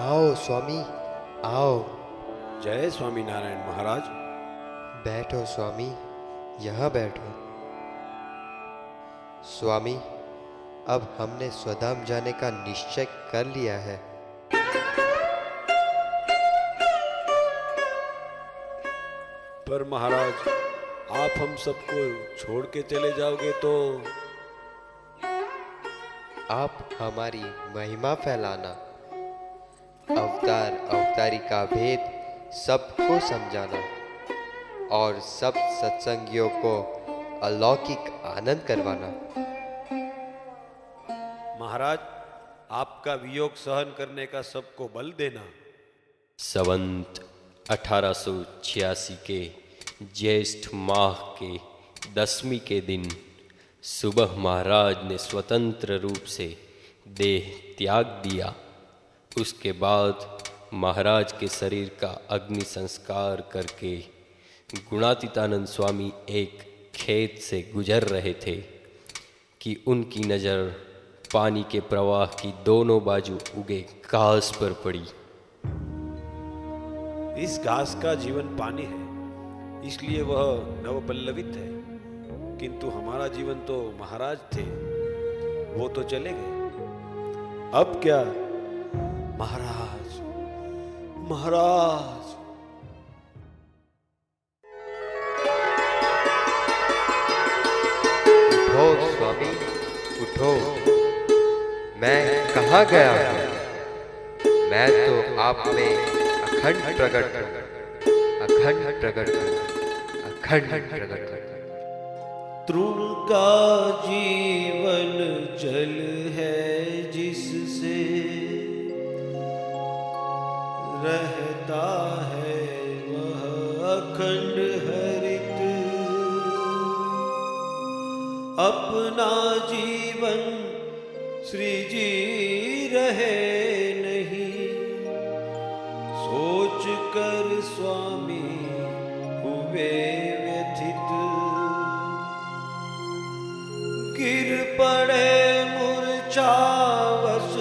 आओ स्वामी, आओ। जय स्वामी नारायण। महाराज, बैठो स्वामी, यहाँ बैठो। स्वामी, अब हमने स्वधाम जाने का निश्चय कर लिया है। पर महाराज, आप हम सबको छोड़ के चले जाओगे तो? आप हमारी महिमा फैलाना, अवतार अवतारी का भेद सबको समझाना और सब सत्संगियों को अलौकिक आनंद करवाना। महाराज, आपका वियोग सहन करने का सबको बल देना। संवत 1886 के ज्येष्ठ माह के 10वीं के दिन सुबह महाराज ने स्वतंत्र रूप से देह त्याग दिया। उसके बाद महाराज के शरीर का अग्नि संस्कार करके गुणातीतानंद स्वामी एक खेत से गुजर रहे थे कि उनकी नज़र पानी के प्रवाह की दोनों बाजू उगे घास पर पड़ी। इस घास का जीवन पानी है, इसलिए वह नवपल्लवित है, किंतु हमारा जीवन तो महाराज थे, वो तो चले गए। अब क्या? महाराज, महाराज। उठो स्वामी, उठो। मैं कहाँ गया हूँ? मैं तो आप में अखंड प्रकट हूँ, अखंड प्रकट हूँ, अखंड प्रकट हूँ। तृण का जीवन जल है जिससे रहता है वह अखंड हरित। अपना जीवन श्री जी रहे नहीं, सोच कर स्वामी हुए व्यथित। गिर पड़े मूर्छावश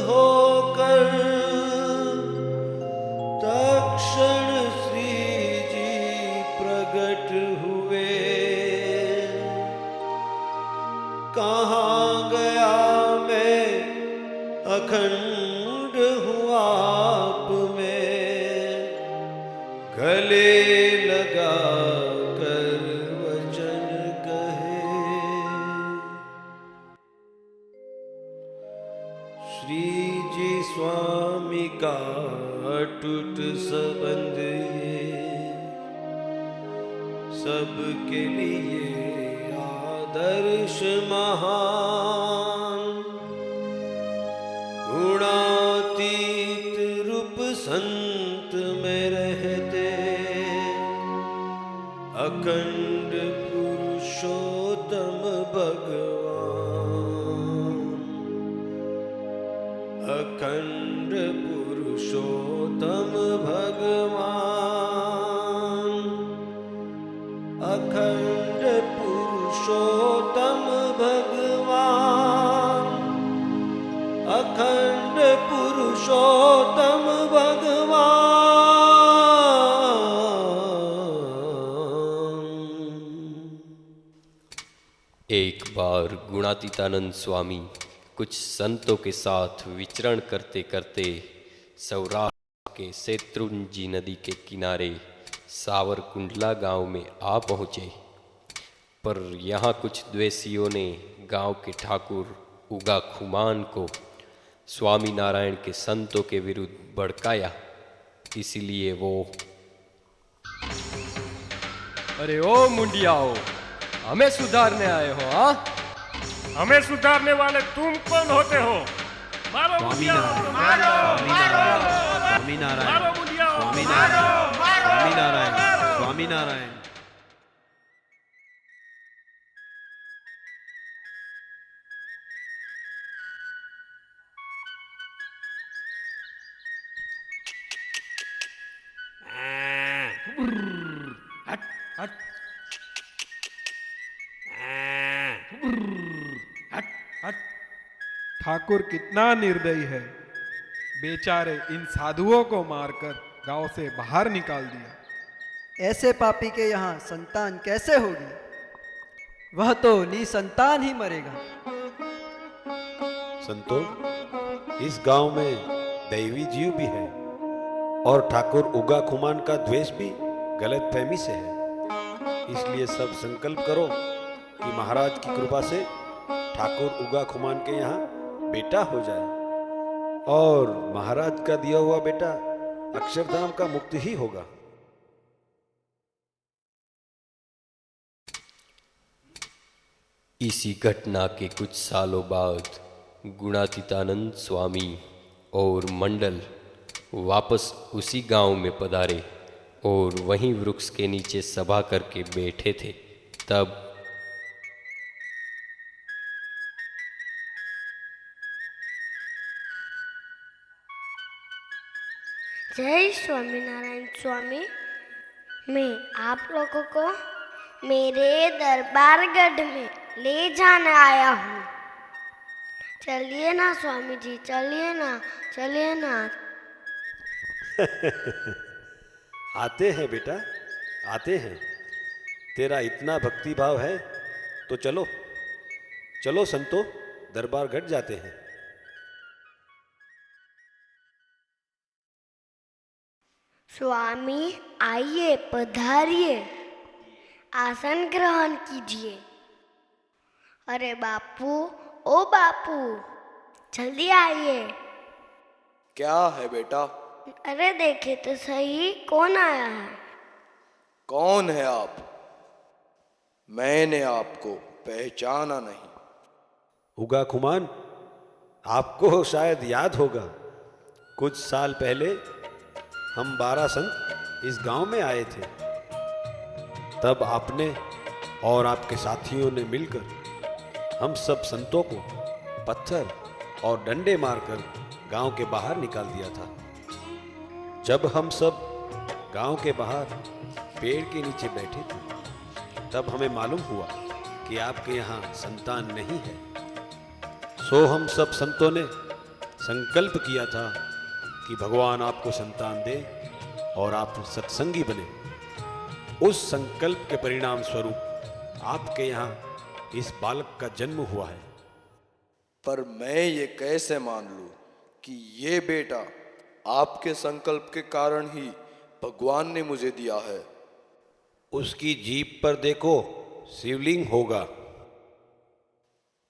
होकर, तक्षण श्री जी प्रकट हुए। कहाँ गया मैं, अखंड हूँ आप में, गले लगा कर वचन कहे। श्री जी स्वामी का अटूट संबंध ये सबके लिए आदर्श महान। गुणातीत रूप संत में रहते, अखंड पुरुषोत्तम भगवान, अखंड पुरुषोत्तम भगवान, अखंड पुरुषोत्तम भगवान, अखंड पुरुषोत्तम भगवान। एक बार गुणातीतानंद स्वामी कुछ संतों के साथ विचरण करते करते सौराष्ट्र के शत्रुंजी नदी के किनारे सावरकुंडला गांव में आ पहुँचे। पर यहाँ कुछ द्वेषियों ने गांव के ठाकुर उगा खुमान को स्वामी नारायण के संतों के विरुद्ध भड़काया। इसीलिए वो अरे ओ मुंडियाओ, हमें सुधारने आए हो? हाँ, हमें सुधारने वाले तुम कौन होते हो? मारो मुंडिया, मारो, स्वामी नारायण, मारो मुंडिया, स्वामी नारायण, स्वामी नारायण, स्वामी नारायण। ठाकुर कितना निर्दयी है, बेचारे इन साधुओं को मारकर गांव से बाहर निकाल दिया। ऐसे पापी के यहाँ संतान कैसे होगी? वह तो निसंतान ही मरेगा। संतो, इस गांव में दैवी जीव भी है और ठाकुर उगा खुमान का द्वेष भी गलत फहमी से है। इसलिए सब संकल्प करो कि महाराज की कृपा से ठाकुर उगा खुमान के यहाँ बेटा हो जाए और महाराज का दिया हुआ बेटा अक्षरधाम का मुक्त ही होगा। इसी घटना के कुछ सालों बाद गुणातीतानंद स्वामी और मंडल वापस उसी गांव में पधारे और वहीं वृक्ष के नीचे सभा करके बैठे थे। तब जय स्वामीनारायण स्वामी, मैं आप लोगों को मेरे दरबारगढ़ में ले जाने आया हूँ। चलिए ना स्वामी जी, चलिए ना, चलिए ना। आते हैं बेटा, आते हैं। तेरा इतना भक्ति भाव है तो चलो चलो संतो, दरबार घट जाते हैं। स्वामी आइए, पधारिए, आसन ग्रहण कीजिए। अरे बापू, ओ बापू, जल्दी आइए। क्या है बेटा? अरे देखे तो सही, कौन आया है? कौन है आप? मैंने आपको पहचाना नहीं। उगा खुमान, आपको शायद याद होगा, कुछ साल पहले हम 12 संत इस गांव में आए थे। तब आपने और आपके साथियों ने मिलकर हम सब संतों को पत्थर और डंडे मारकर गांव के बाहर निकाल दिया था। जब हम सब गांव के बाहर पेड़ के नीचे बैठे थे, तब हमें मालूम हुआ कि आपके यहाँ संतान नहीं है। सो हम सब संतों ने संकल्प किया था कि भगवान आपको संतान दे और आप सत्संगी बने। उस संकल्प के परिणाम स्वरूप आपके यहाँ इस बालक का जन्म हुआ है। पर मैं ये कैसे मान लूं कि ये बेटा आपके संकल्प के कारण ही भगवान ने मुझे दिया है? उसकी जीभ पर देखो, शिवलिंग होगा।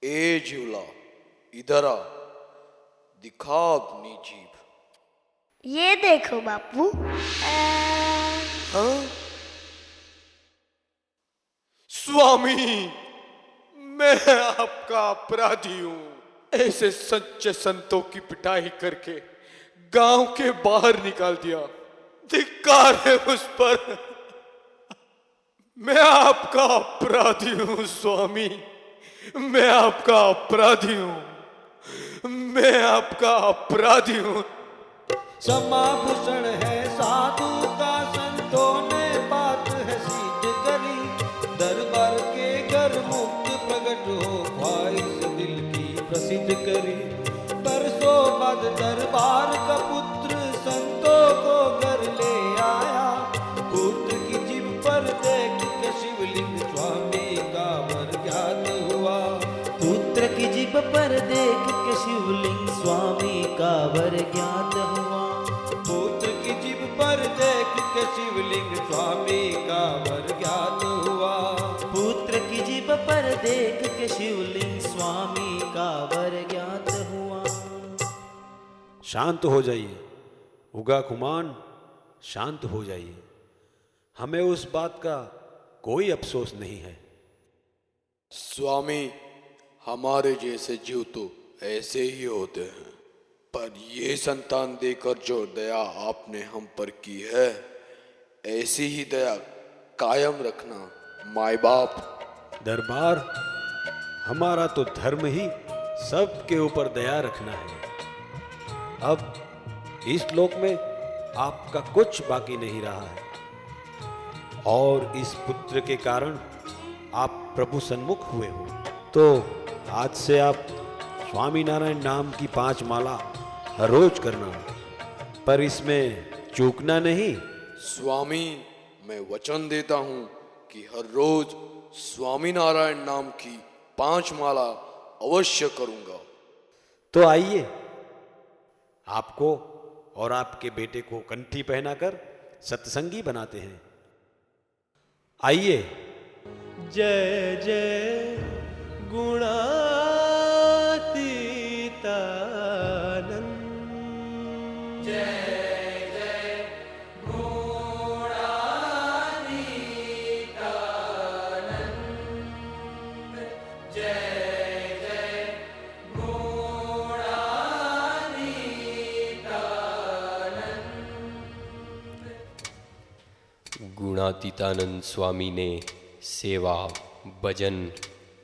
ए जीवला, इधर आ, दिखा अपनी जीभ। ये देखो बापू। हाँ? स्वामी, मैं आपका अपराधी हूं। ऐसे सच्चे संतों की पिटाई करके गांव के बाहर निकाल दिया। धिक्कार है उस पर। मैं आपका अपराधी हूं स्वामी, मैं आपका अपराधी हूं, मैं आपका अपराधी हूं। समाभूषण है साधु का, संतों ने बात है सिद्ध करी। दरबार के घर मुक्त प्रकट हो, ख्वाहिश दिल की प्रसिद्ध करी। बरसों बाद दरबार का पुत्र संतों को घर ले आया। पुत्र की जीभ पर देख के शिवलिंग स्वामी का वर ज्ञात हुआ। पुत्र की जीभ पर देख के शिवलिंग स्वामी का वर ज्ञात हुआ। पुत्र की जीभ पर देख के शिवलिंग स्वामी का वर ज्ञात हुआ। पुत्र की जीभ पर देख के शिवलिंग स्वामी का वर ज्ञात हुआ। शांत हो जाइए उगा खुमान, शांत हो जाइए। हमें उस बात का कोई अफसोस नहीं है। स्वामी, हमारे जैसे जीव तो ऐसे ही होते हैं, पर ये संतान देकर जो दया आपने हम पर की है, ऐसी ही दया कायम रखना माय बाप। दरबार, हमारा तो धर्म ही सबके ऊपर दया रखना है। अब इस लोक में आपका कुछ बाकी नहीं रहा है, और इस पुत्र के कारण आप प्रभु सन्मुख हुए हो। तो आज से आप स्वामी नारायण नाम की 5 माला हर रोज करना, पर इसमें चूकना नहीं। स्वामी, मैं वचन देता हूँ कि हर रोज स्वामी नारायण नाम की 5 माला अवश्य करूंगा। तो आइए, आपको और आपके बेटे को कंठी पहनाकर सत्संगी बनाते हैं। आइए। जय जय गुणातीतानंद, जय जय गुणातीतानंद, जय जय गुणातीतानंद। गुणातीतानंद स्वामी ने सेवा, भजन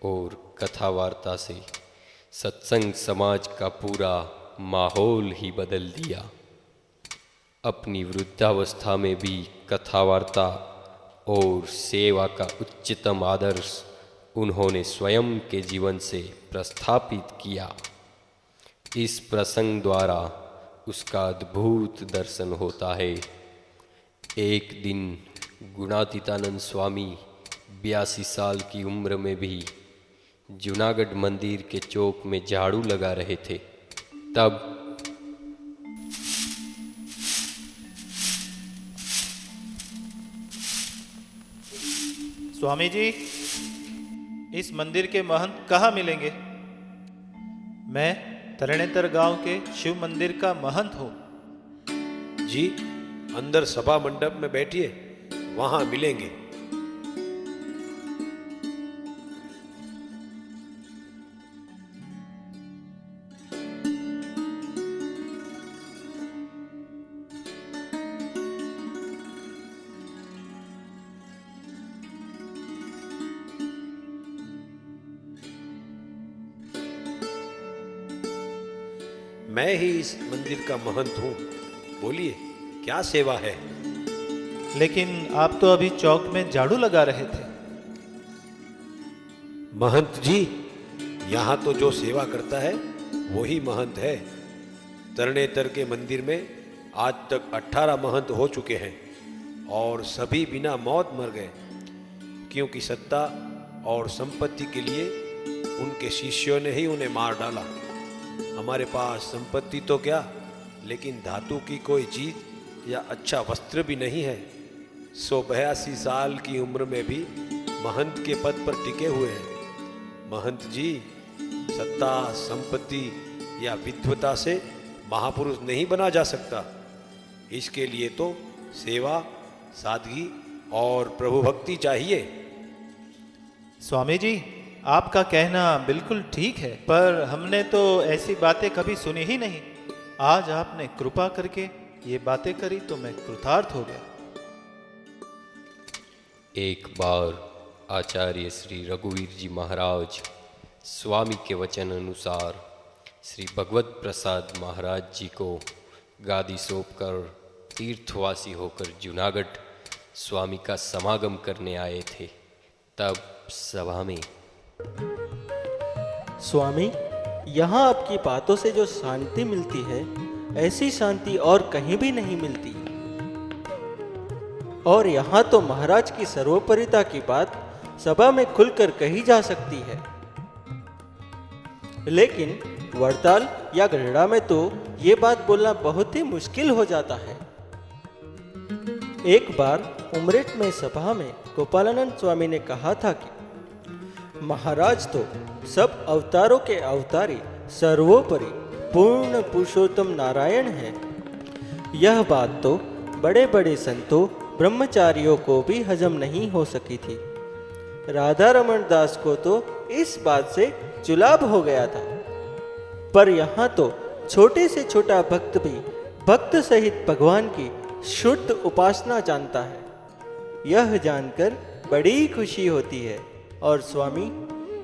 और कथा वार्ता से सत्संग समाज का पूरा माहौल ही बदल दिया। अपनी वृद्धावस्था में भी कथा वार्ता और सेवा का उच्चतम आदर्श उन्होंने स्वयं के जीवन से प्रस्थापित किया। इस प्रसंग द्वारा उसका अद्भुत दर्शन होता है। एक दिन गुणातीतानंद स्वामी 82 साल की उम्र में भी जूनागढ़ मंदिर के चौक में झाड़ू लगा रहे थे, तब स्वामी जी, इस मंदिर के महंत कहाँ मिलेंगे? मैं तरणेतर गांव के शिव मंदिर का महंत हूँ। जी, अंदर सभा मंडप में बैठिए, वहां मिलेंगे। मैं ही इस मंदिर का महंत हूँ, बोलिए क्या सेवा है? लेकिन आप तो अभी चौक में झाड़ू लगा रहे थे। महंत जी, यहाँ तो जो सेवा करता है वही महंत है। तरणेतर के मंदिर में आज तक 18 महंत हो चुके हैं और सभी बिना मौत मर गए, क्योंकि सत्ता और संपत्ति के लिए उनके शिष्यों ने ही उन्हें मार डाला। हमारे पास संपत्ति तो क्या, लेकिन धातु की कोई चीज या अच्छा वस्त्र भी नहीं है। 182 साल की उम्र में भी महंत के पद पर टिके हुए हैं। महंत जी, सत्ता, संपत्ति या विद्वता से महापुरुष नहीं बना जा सकता। इसके लिए तो सेवा, सादगी और प्रभु भक्ति चाहिए। स्वामी जी, आपका कहना बिल्कुल ठीक है, पर हमने तो ऐसी बातें कभी सुनी ही नहीं। आज आपने कृपा करके ये बातें करी तो मैं कृतार्थ हो गया। एक बार आचार्य श्री रघुवीर जी महाराज स्वामी के वचन अनुसार श्री भगवत प्रसाद महाराज जी को गादी सौंपकर तीर्थवासी होकर जूनागढ़ स्वामी का समागम करने आए थे। तब सभा में, स्वामी, यहाँ आपकी बातों से जो शांति मिलती है, ऐसी शांति और कहीं भी नहीं मिलती। और यहाँ तो महाराज की सर्वोपरिता की बात सभा में खुलकर कही जा सकती है, लेकिन वड़ताल या गढ़ड़ा में तो ये बात बोलना बहुत ही मुश्किल हो जाता है। एक बार उमरेठ में सभा में गोपालानंद स्वामी ने कहा था कि महाराज तो सब अवतारों के अवतारी, सर्वोपरि पूर्ण पुरुषोत्तम नारायण है। यह बात तो बड़े बड़े संतों, ब्रह्मचारियों को भी हजम नहीं हो सकी थी। राधा रमन दास को तो इस बात से जुलाब हो गया था, पर यहाँ तो छोटे से छोटा भक्त भी भक्त सहित भगवान की शुद्ध उपासना जानता है। यह जानकर बड़ी खुशी होती है। और स्वामी,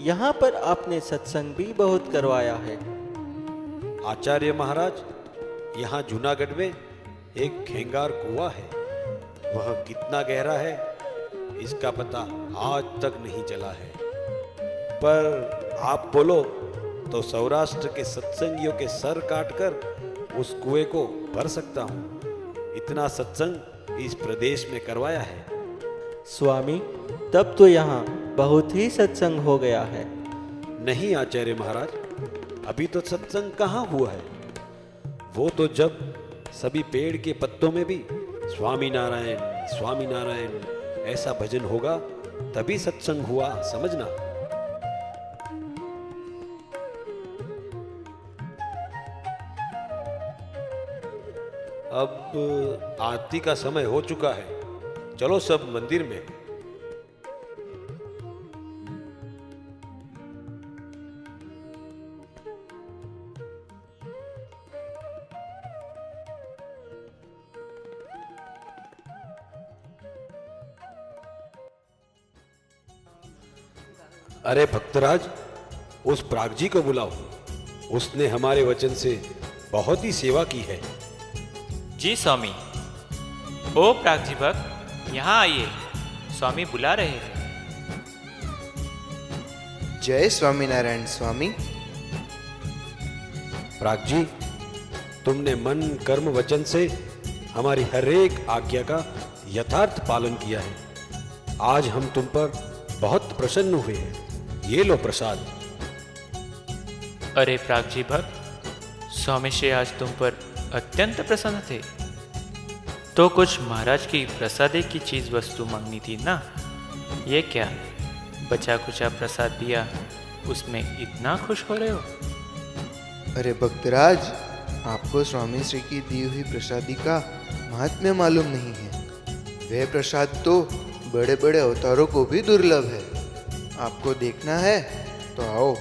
यहाँ पर आपने सत्संग भी बहुत करवाया है। आचार्य महाराज, यहाँ जूनागढ़ में एक खेंगार कुआं है। वह कितना गहरा है इसका पता आज तक नहीं चला है, पर आप बोलो तो सौराष्ट्र के सत्संगियों के सर काटकर उस कुएं को भर सकता हूँ। इतना सत्संग इस प्रदेश में करवाया है। स्वामी, तब तो यहाँ बहुत ही सत्संग हो गया है। नहीं आचार्य महाराज, अभी तो सत्संग कहाँ हुआ है। वो तो जब सभी पेड़ के पत्तों में भी स्वामी नारायण स्वामी नारायण ऐसा भजन होगा तभी सत्संग हुआ, समझना। अब आरती का समय हो चुका है, चलो सब मंदिर में। अरे भक्तराज, उस प्रागजी को बुलाओ, उसने हमारे वचन से बहुत ही सेवा की है। जी स्वामी। ओ प्रागजी भक्त, यहाँ आइए, स्वामी बुला रहे हैं। जय स्वामीनारायण स्वामी। प्रागजी, तुमने मन कर्म वचन से हमारी हर एक आज्ञा का यथार्थ पालन किया है। आज हम तुम पर बहुत प्रसन्न हुए हैं। ये लो प्रसाद। अरे प्रागजी भक्त, स्वामी श्री आज तुम पर अत्यंत प्रसन्न थे, तो कुछ महाराज की प्रसादे की चीज वस्तु मांगनी थी ना? ये क्या बचा कुचा प्रसाद दिया, उसमें इतना खुश हो रहे हो? अरे भक्तराज, आपको स्वामी श्री की दी हुई प्रसादी का महात्म्य मालूम नहीं है। वह प्रसाद तो बड़े बड़े अवतारों को भी दुर्लभ है। आपको देखना है तो आओ।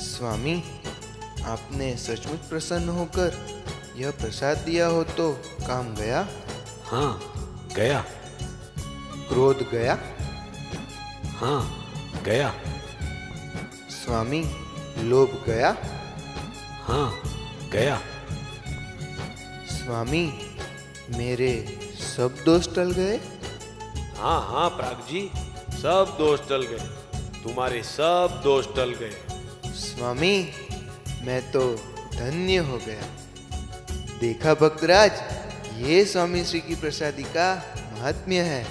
स्वामी, आपने सचमुच प्रसन्न होकर यह प्रसाद दिया हो तो काम गया? हाँ, गया। क्रोध गया? हाँ, गया। स्वामी, लोभ गया? हाँ, गया। स्वामी, मेरे सब दोष टल गए? हाँ हाँ प्राग जी, सब दोष टल गए। तुम्हारे सब दोष टल गए। स्वामी, मैं तो धन्य हो गया। देखा भक्तराज, ये स्वामी श्री की प्रसादी का महात्म्य है।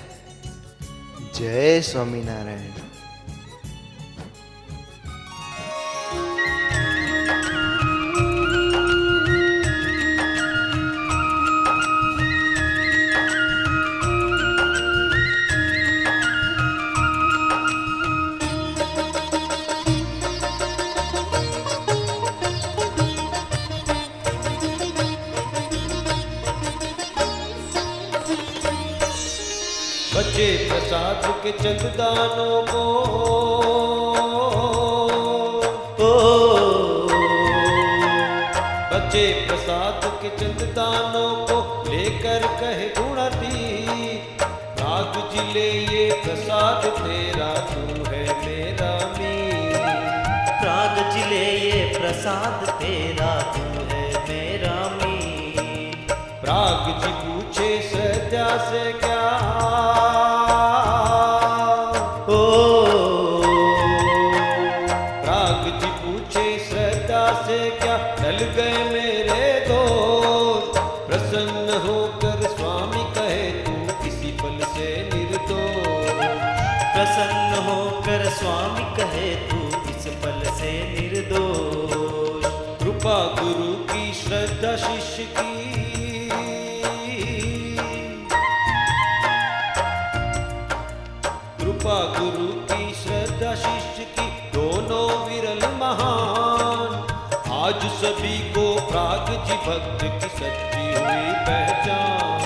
जय स्वामीनारायण। बचे प्रसाद के चंददानों को बचे प्रसाद के चंददानों को लेकर कहे गुणातीत, प्राग जी ले ये प्रसाद तेरा, तू है मेरा मीत। प्राग जी ले ये प्रसाद तेरा, तू है मेरा मीत। प्राग जी पूछे श्रद्धा से क्या, प्राग जी पूछे श्रद्धा से क्या, टल गए मेरे दोष। प्रसन्न होकर स्वामी कहे तू किसी पल से निर्दोष। प्रसन्न होकर स्वामी कहे तू इस पल से निर्दोष। कृपा गुरु की श्रद्धा शिष्य की, कृपा गुरु की श्रद्धा शिष्य की, दोनों विरल महान। आज सभी को प्राग जी भक्त की सच्ची हुई पहचान।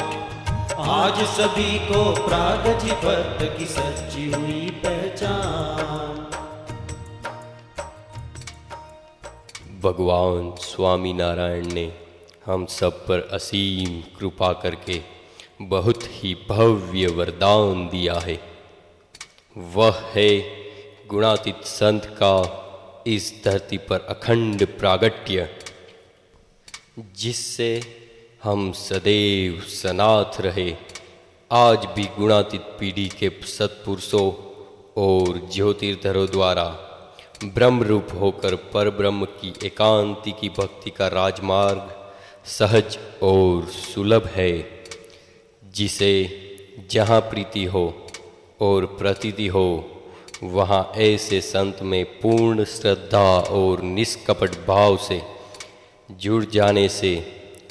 आज सभी को प्राग जी भक्त की सच्ची हुई पहचान। भगवान स्वामी नारायण ने हम सब पर असीम कृपा करके बहुत ही भव्य वरदान दिया है। वह है गुणातीत संत का इस धरती पर अखंड प्रागट्य, जिससे हम सदैव सनाथ रहे। आज भी गुणातीत पीढ़ी के सत्पुरुषों और ज्योतिर्धरों द्वारा ब्रह्म रूप होकर परब्रह्म की एकांती की भक्ति का राजमार्ग सहज और सुलभ है, जिसे जहाँ प्रीति हो और प्रतीति हो, वहाँ ऐसे संत में पूर्ण श्रद्धा और निष्कपट भाव से जुड़ जाने से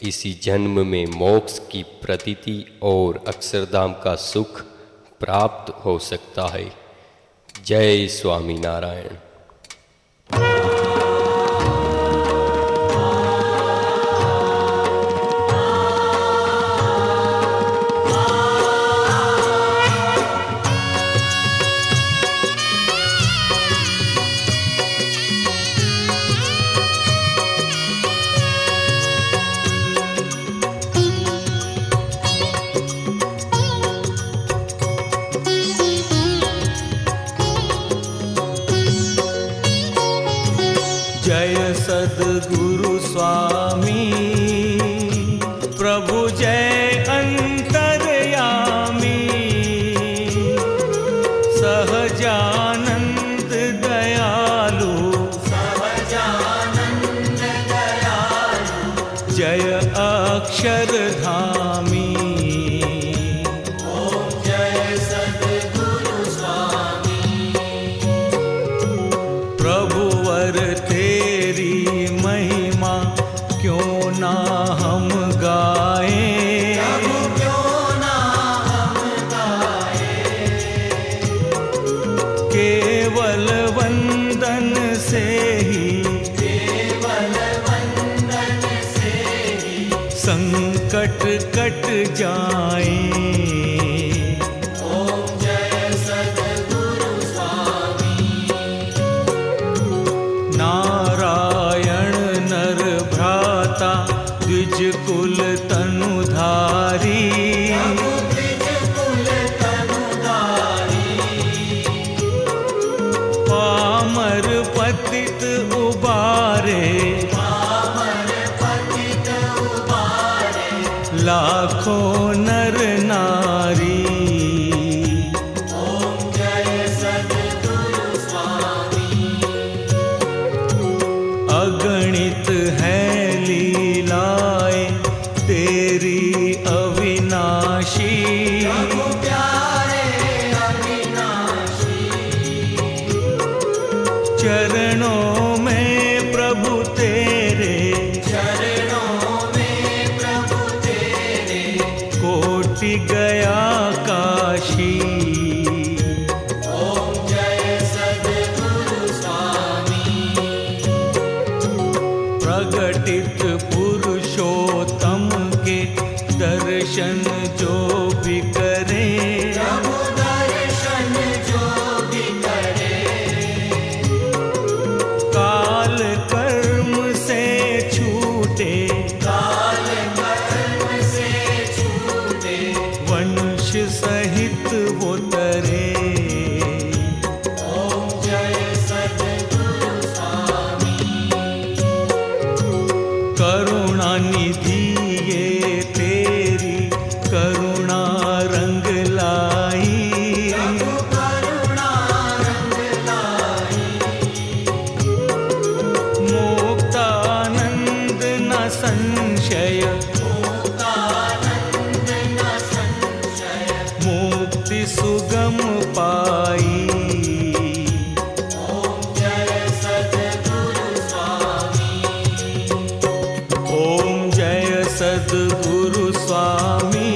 इसी जन्म में मोक्ष की प्रतीति और अक्षरधाम का सुख प्राप्त हो सकता है। जय स्वामी नारायण। जय सद्गुरु स्वामी प्रभु, जय अंतर्यामी। सहजानंद दयालु, सहजानंद दयालु। जय अक्षरधाम धामी। ओम जय सद्गुरु स्वामी। प्रभुवर तेरी महिमा क्यों ना हम गाए, केवल वंदन से ही, संकट कट जाए। ओम जय सद्गुरु स्वामी। नारायण नर भ्राता द्विज कुल तनुधारी, पामर पतित उबारे, लाखों नर नारी। ओम जय सद्गुरु स्वामी। अगणित है लीलाए तेरी अविनाशी, चरणों में प्रभु तेरे, कोटि गया काशी। ओम जय सद्गुरु स्वामी। प्रगटित पुरुषोत्तम के दर्शन जो भी करे, दर्शन जो भी करे, काल कर्म से छूटे, वंश सहित वो तरे। ओम जय सद्गुरु स्वामी। करुणा निधि ये तेरी करुणा रंग लाई, मुक्तानंद न संशय, मुक्ति सुगम पाई। ओम जय सद्गुरु स्वामी। ओम जय सद्गुरु स्वामी।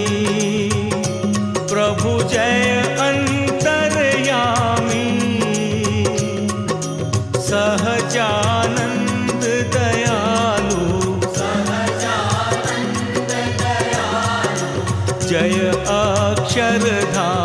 प्रभु जय अंतर्यामी, सहजानंद दयालु, जय अक्षरधामी।